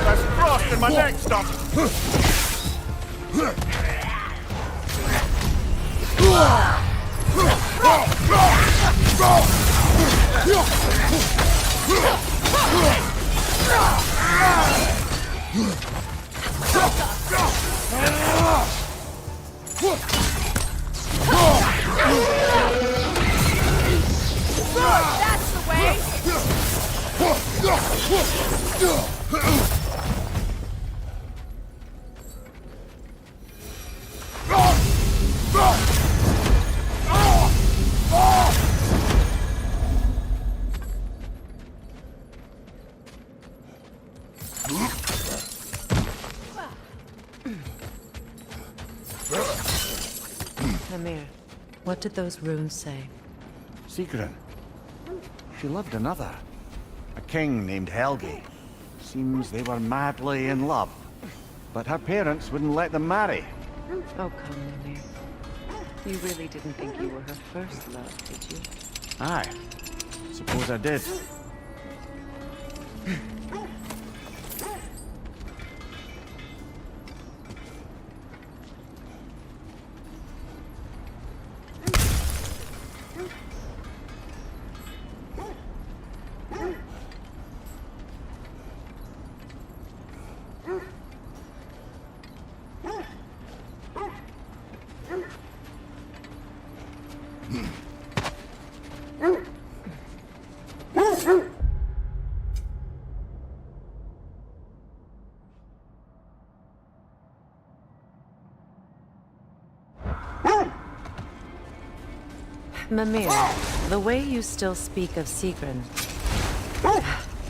There's frost in my neck, stop! That's the way! Amir, what did those runes say? Sigrun. She loved another. A king named Helgi. Seems they were madly in love. But her parents wouldn't let them marry. Oh, come, Amir. You really didn't think you were her first love, did you? Aye. Suppose I did. Mimir, the way you still speak of Sigrun,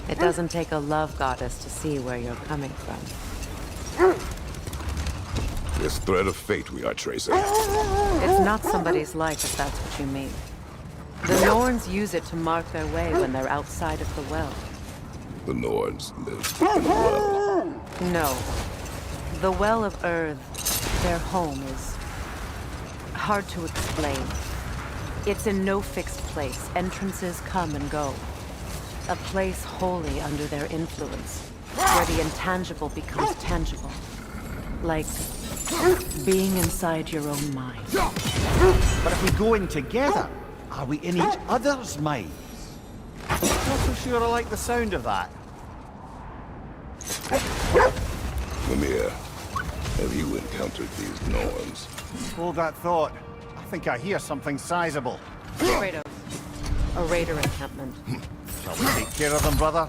it doesn't take a love goddess to see where you're coming from. This thread of fate we are tracing. It's not somebody's life, if that's what you mean. The Norns use it to mark their way when they're outside of the well. The Nords live in a well. No. The Well of Earth, their home, is hard to explain. It's in no fixed place. Entrances come and go. A place wholly under their influence, where the intangible becomes tangible. Like being inside your own mind. But if we go in together, are we in each other's minds? Not so sure I like the sound of that. Mimir, have you encountered these Norns? Hold that thought. I think I hear something sizable. Kratos. A raider encampment. Shall we take care of them, brother?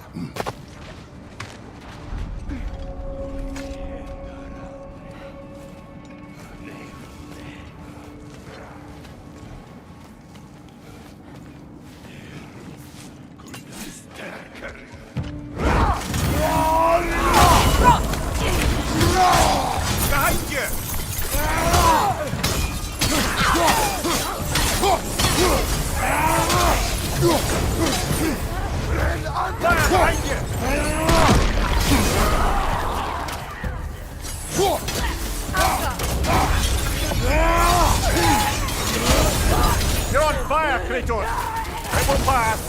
You're on fire, Kratos! I will pass!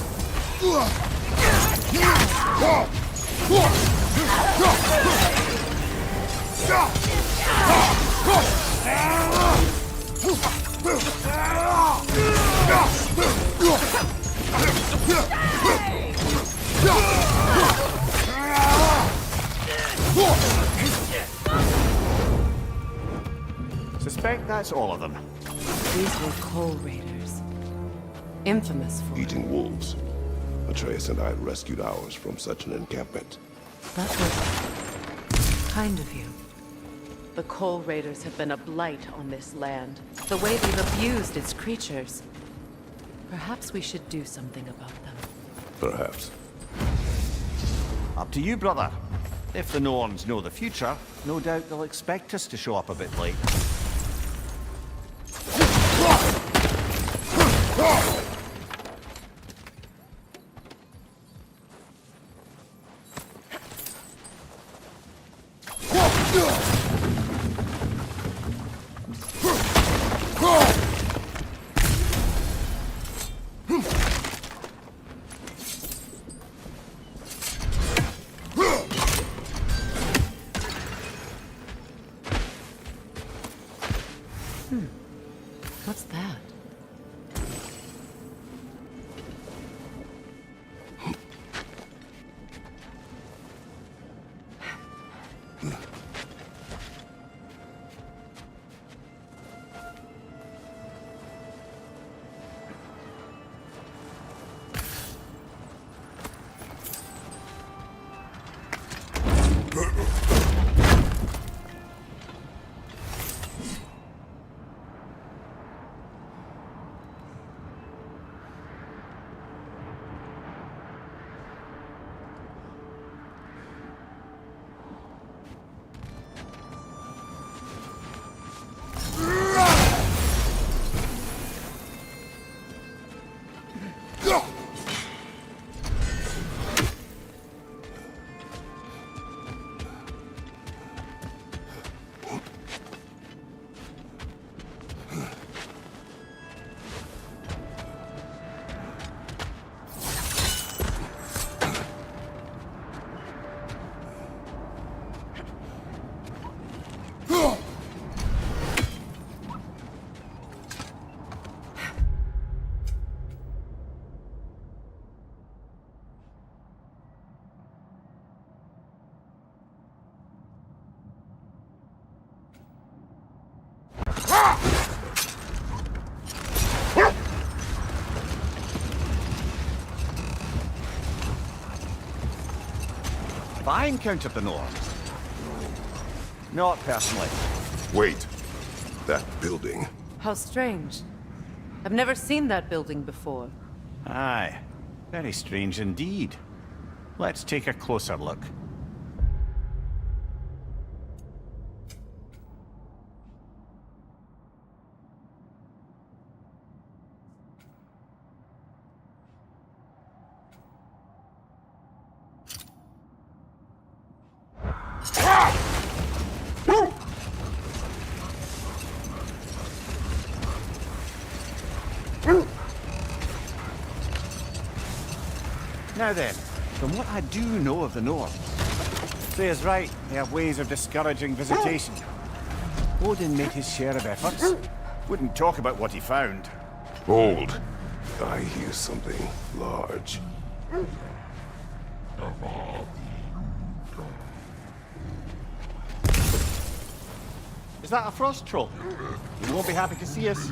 Suspect that's all of them. These were coal raiders. Infamous for Eating wolves. Atreus and I rescued ours from such an encampment. That was kind of you. The coal raiders have been a blight on this land. The way they've abused its creatures. Perhaps we should do something about them. Perhaps. Up to you, brother. If the Norns know the future, no doubt they'll expect us to show up a bit late. What's that? Have I encountered the Norns? Not personally. Wait. That building. How strange. I've never seen that building before. Aye. Very strange indeed. Let's take a closer look. Now then, from what I do know of the North, Freya's right, they have ways of discouraging visitation. Odin made his share of efforts. Wouldn't talk about what he found. Hold. I hear something large. Is that a frost troll? He won't be happy to see us.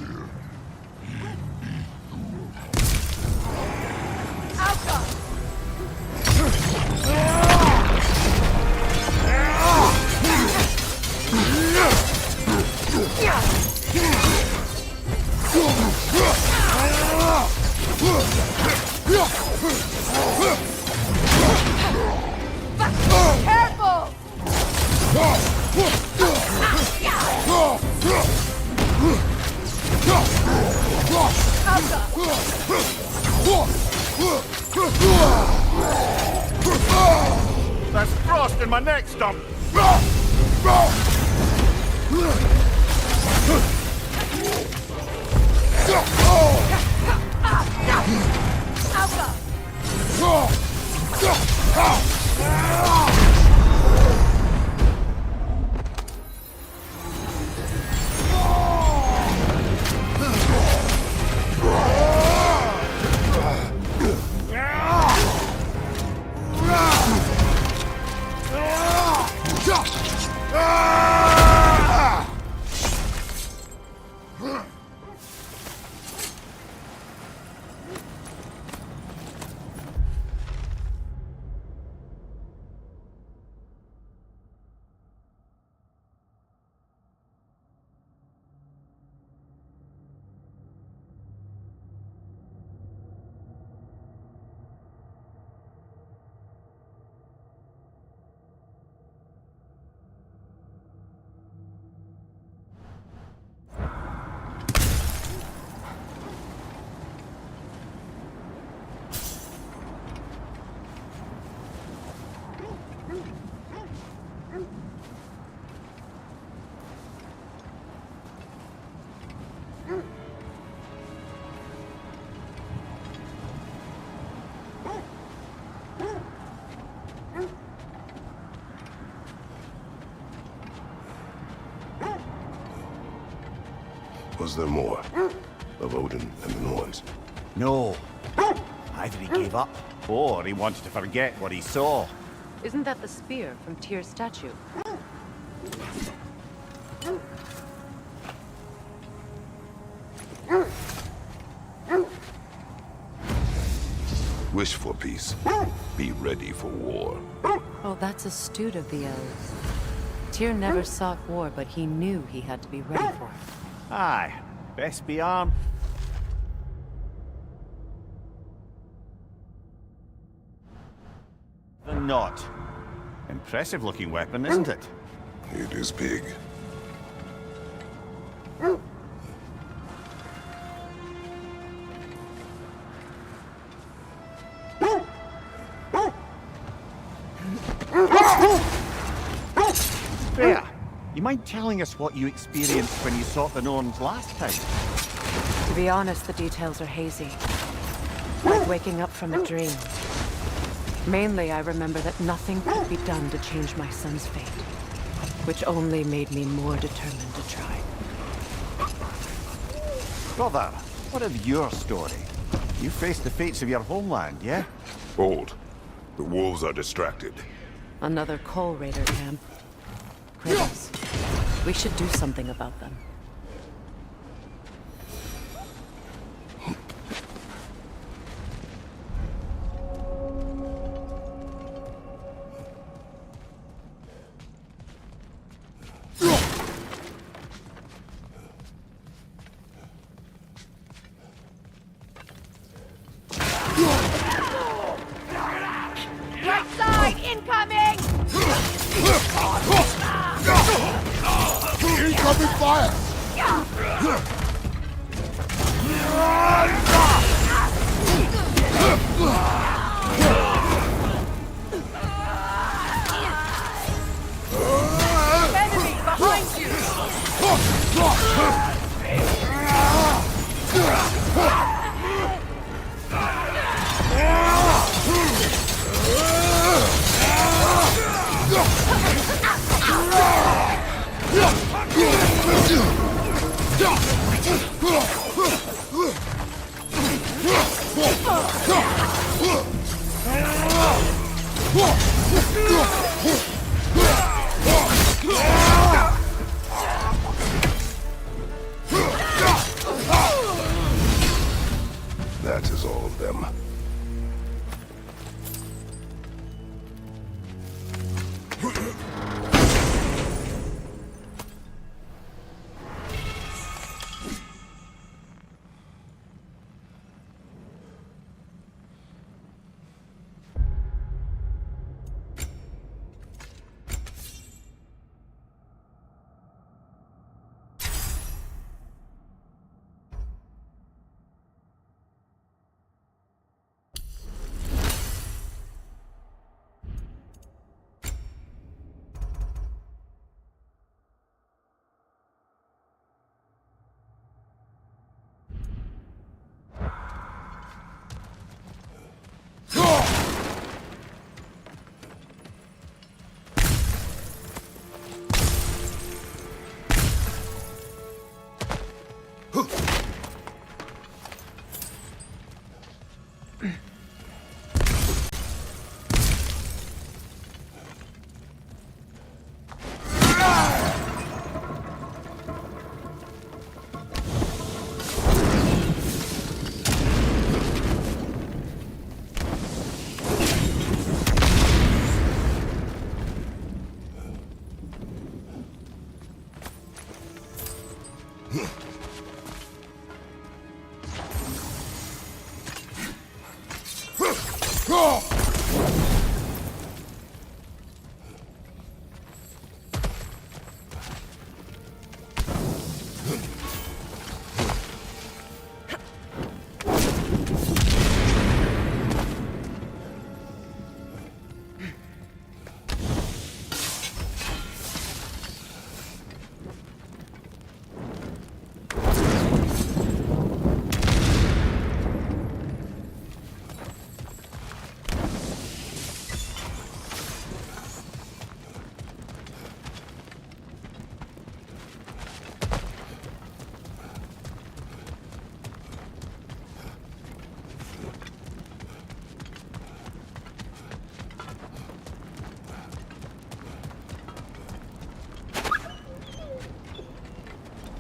Careful! There's frost in my neck stump! Was there more of Odin and the Norns? No. Either he gave up, or he wanted to forget what he saw. Isn't that the spear from Tyr's statue? Wish for peace. Be ready for war. Oh, that's astute of the elves. Tyr never sought war, but he knew he had to be ready for it. Aye. Best be armed. Than not. Impressive looking weapon, isn't it? It is big. Freya, you mind telling us what you experienced when you sought the Norns last time? To be honest, the details are hazy. Like waking up from a dream. Mainly, I remember that nothing could be done to change my son's fate, which only made me more determined to try. Brother, what of your story? You faced the fates of your homeland, yeah? Hold. The wolves are distracted. Another coal raider camp. Kratos, we should do something about them. Open fire! Enemy behind you! That is all of them.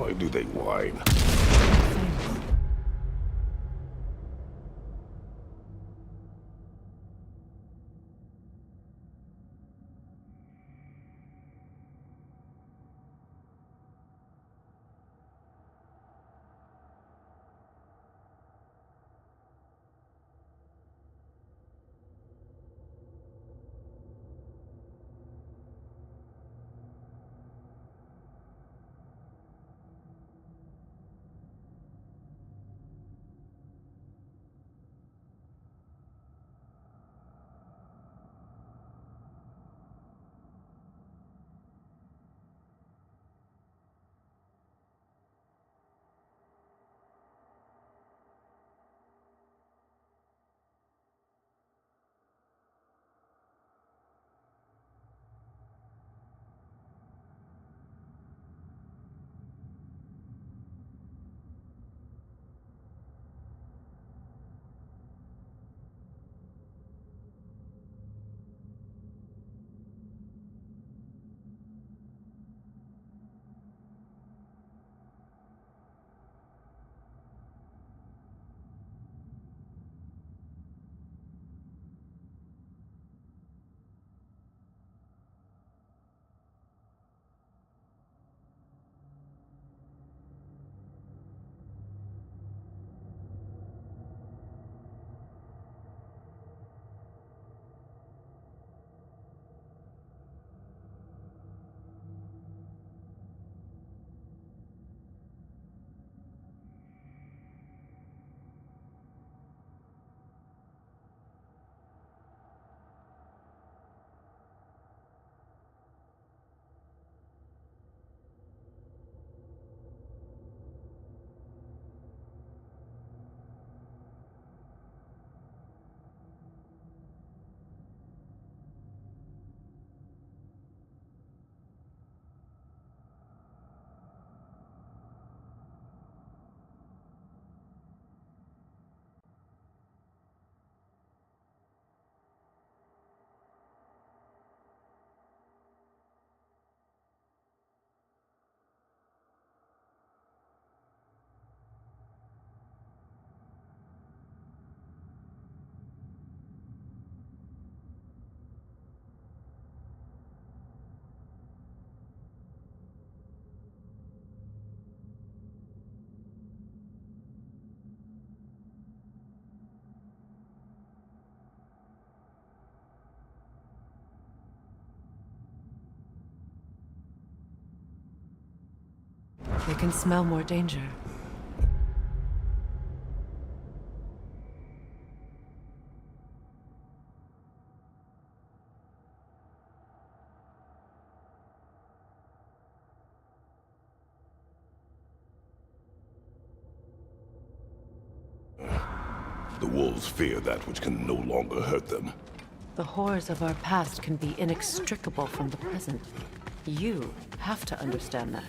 Why do they whine? They can smell more danger. The wolves fear that which can no longer hurt them. The horrors of our past can be inextricable from the present. You have to understand that.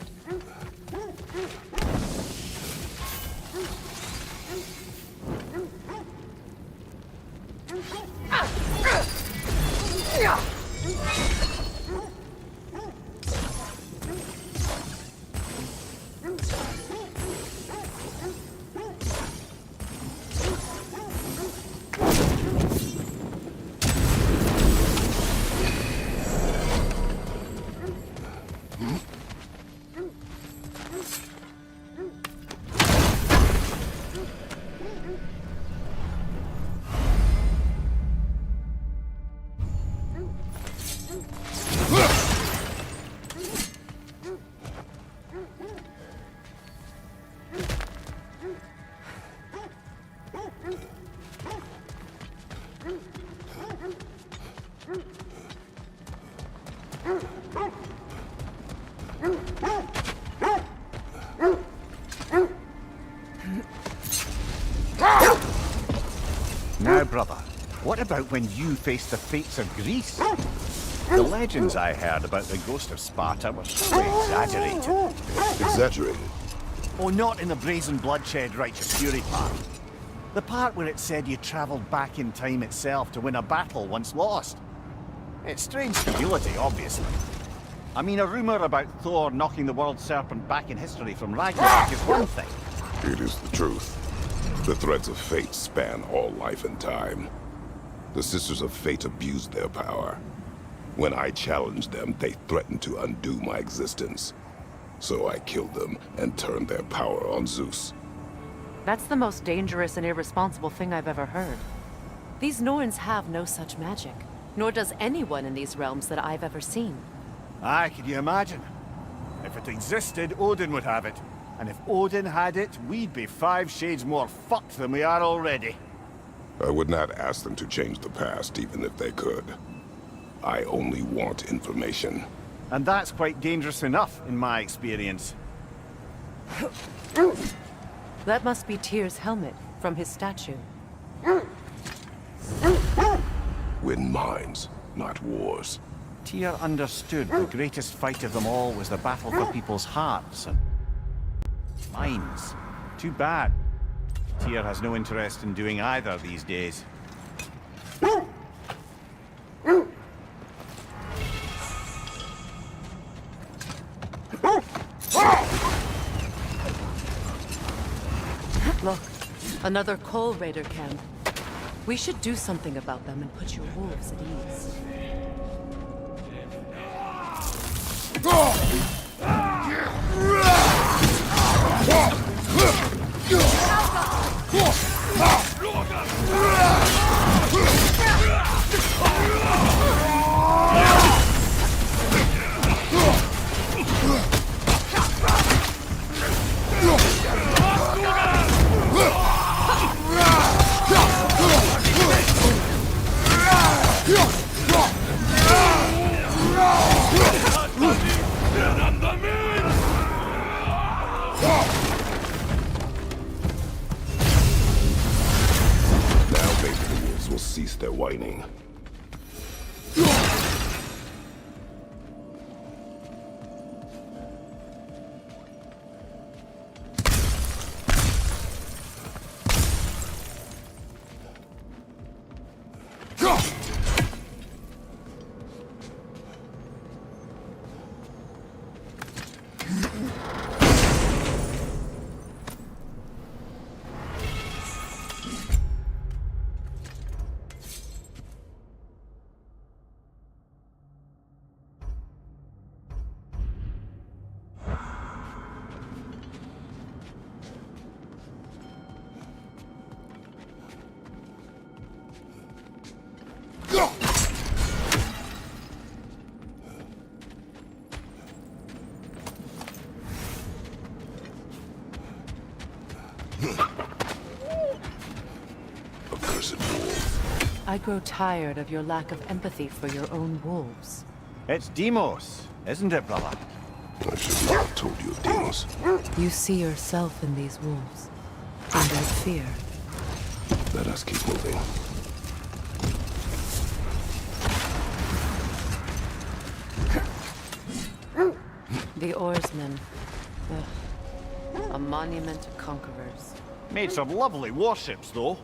Now, brother, what about when you faced the fates of Greece? The legends I heard about the ghost of Sparta were so exaggerated. Exaggerated? Oh, not in the brazen bloodshed righteous fury part. The part where it said you travelled back in time itself to win a battle once lost. It's strange credulity, obviously. I mean, a rumour about Thor knocking the world serpent back in history from Ragnarok is one thing. It is the truth. The threads of fate span all life and time. The Sisters of Fate abused their power. When I challenged them, they threatened to undo my existence. So I killed them and turned their power on Zeus. That's the most dangerous and irresponsible thing I've ever heard. These Norns have no such magic, nor does anyone in these realms that I've ever seen. Aye, can you imagine? If it existed, Odin would have it. And if Odin had it, we'd be 5 shades more fucked than we are already. I would not ask them to change the past, even if they could. I only want information. And that's quite dangerous enough, in my experience. That must be Tyr's helmet from his statue. Win minds, not wars. Tyr understood the greatest fight of them all was the battle for people's hearts and minds. Too bad. Tyr has no interest in doing either these days. Look, another coal raider camp. We should do something about them and put your wolves at ease. Now maybe the wolves will cease their whining. accursed wolf. I grow tired of your lack of empathy for your own wolves. It's Demos, isn't it, brother? I should not have told you of Deimos. You see yourself in these wolves, and I fear. Let us keep moving. The oarsmen. A monument to conquerors. Made some lovely warships, though.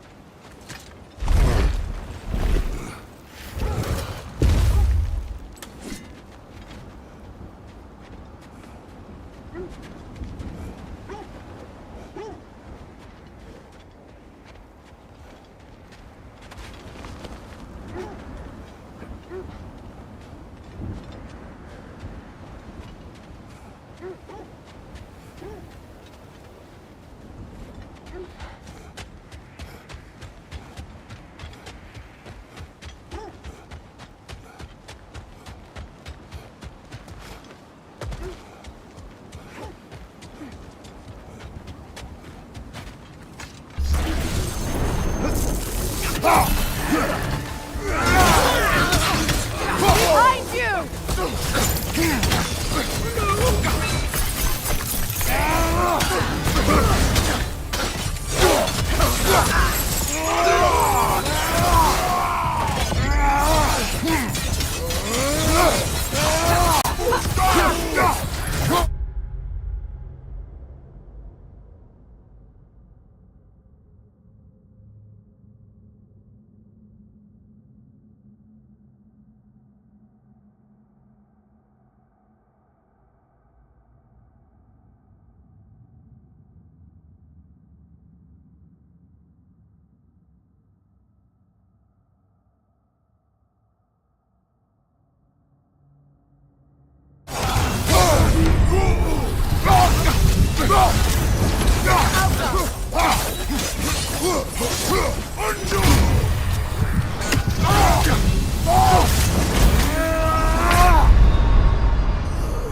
Behind you!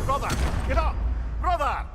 Brother, get up! Brother!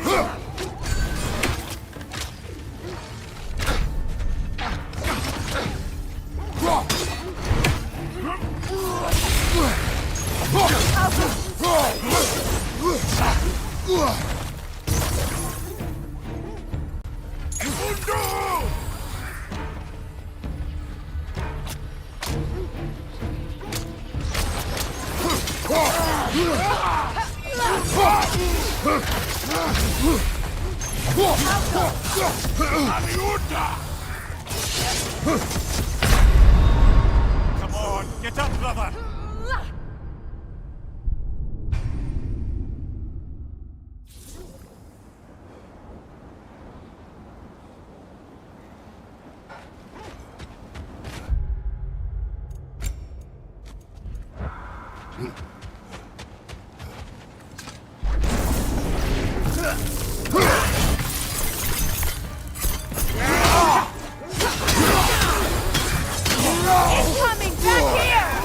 Oh, Come on, get up, brother! Coming back here!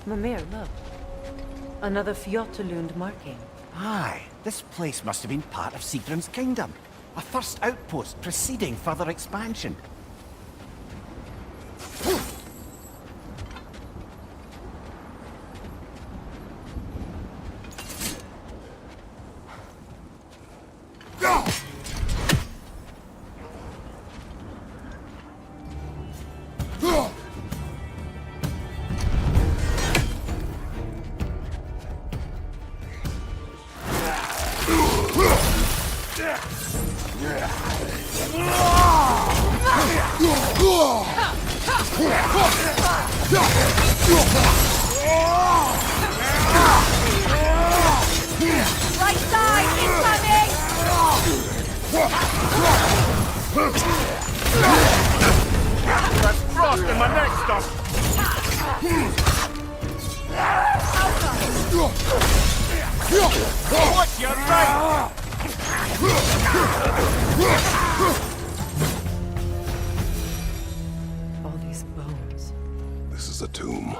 Mimir, look. Another Fjotalund marking. Aye, this place must have been part of Sigrun's kingdom. A first outpost preceding further expansion. Right side, incoming! That's frost in my neck stuff! Watch your right! All these bones. This is a tomb.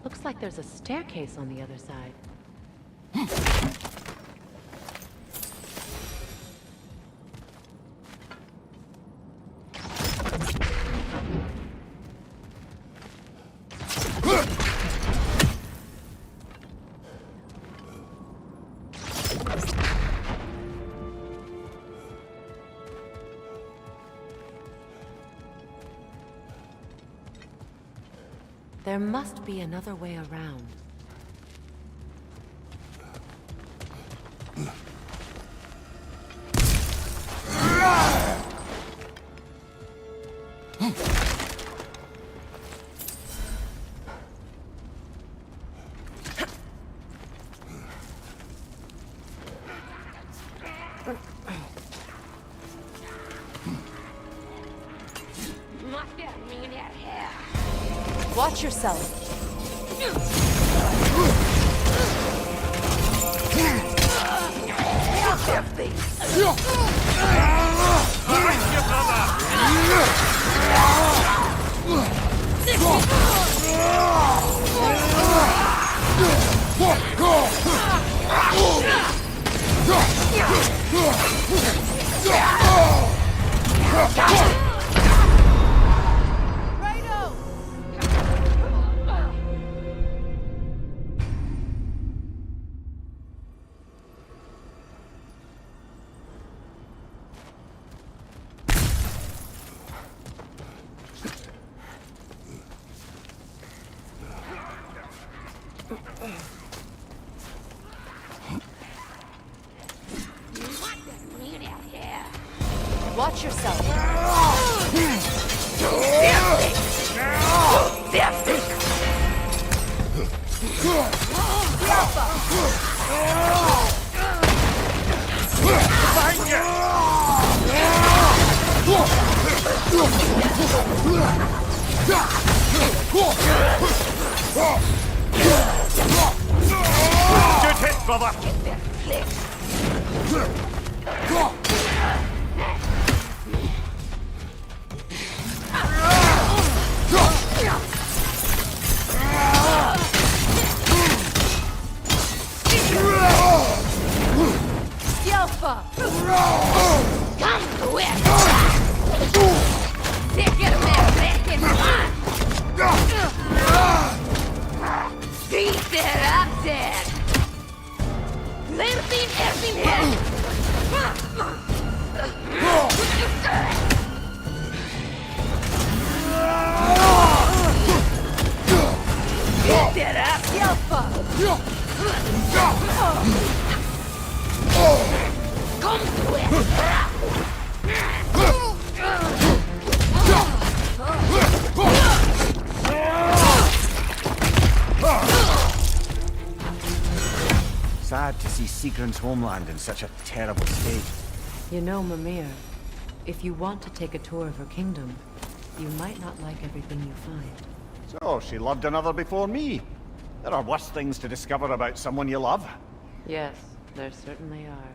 Looks like there's a staircase on the other side. There must be another way around. Watch yourself. Watch yourself. Good hit, brother! Alpha! Come quick! Take it a minute, back in front! Beat that up, Dad! Come to it! Sad to see Sigrun's homeland in such a terrible state. You know, Mimir, if you want to take a tour of her kingdom, you might not like everything you find. So, she loved another before me. There are worse things to discover about someone you love. Yes, there certainly are.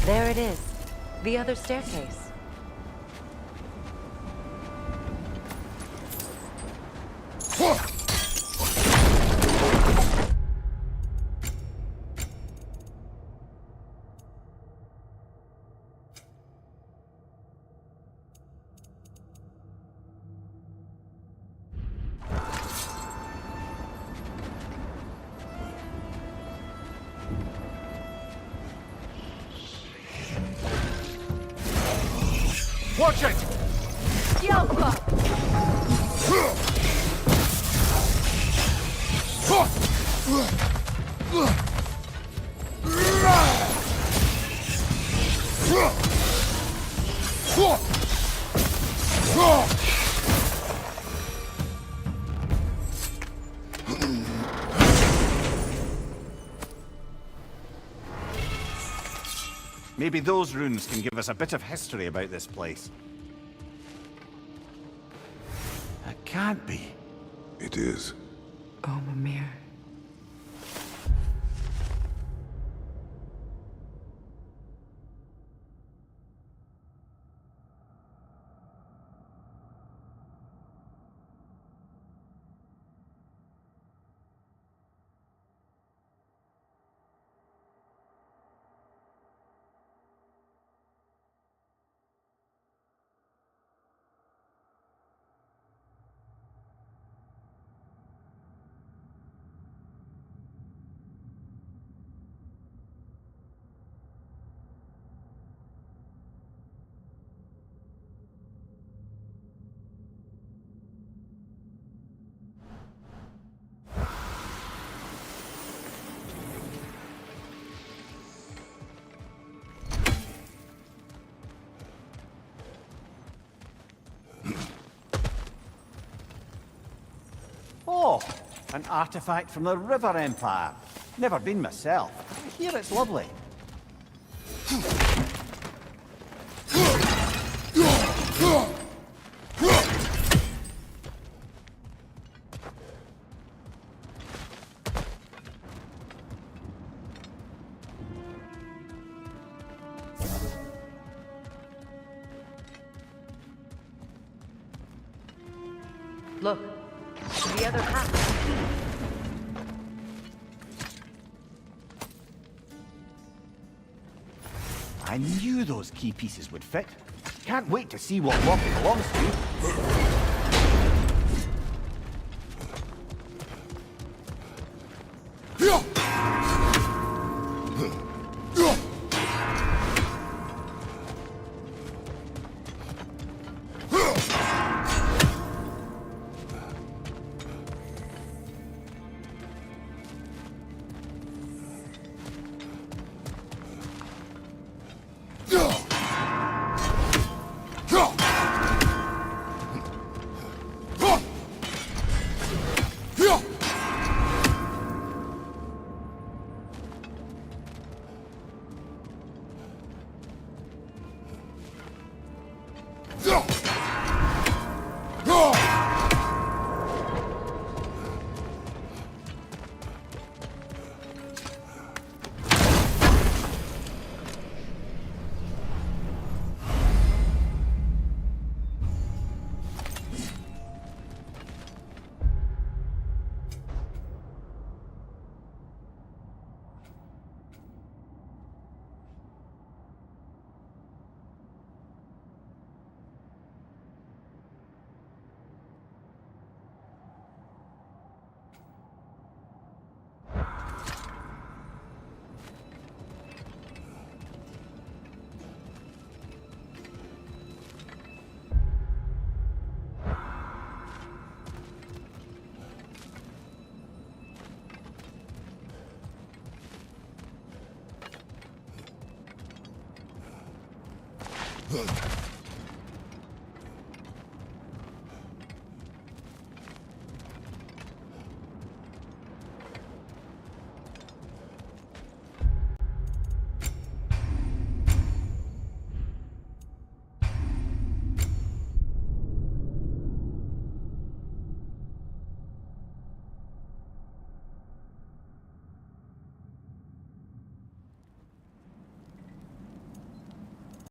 There it is. The other staircase. Watch it! Maybe those runes can give us a bit of history about this place. It can't be. It is. Oh, Mimir. An artifact from the River Empire. Never been myself. I hear it's lovely. Look, the other half. I knew those key pieces would fit. Can't wait to see what lock it belongs to. Ugh.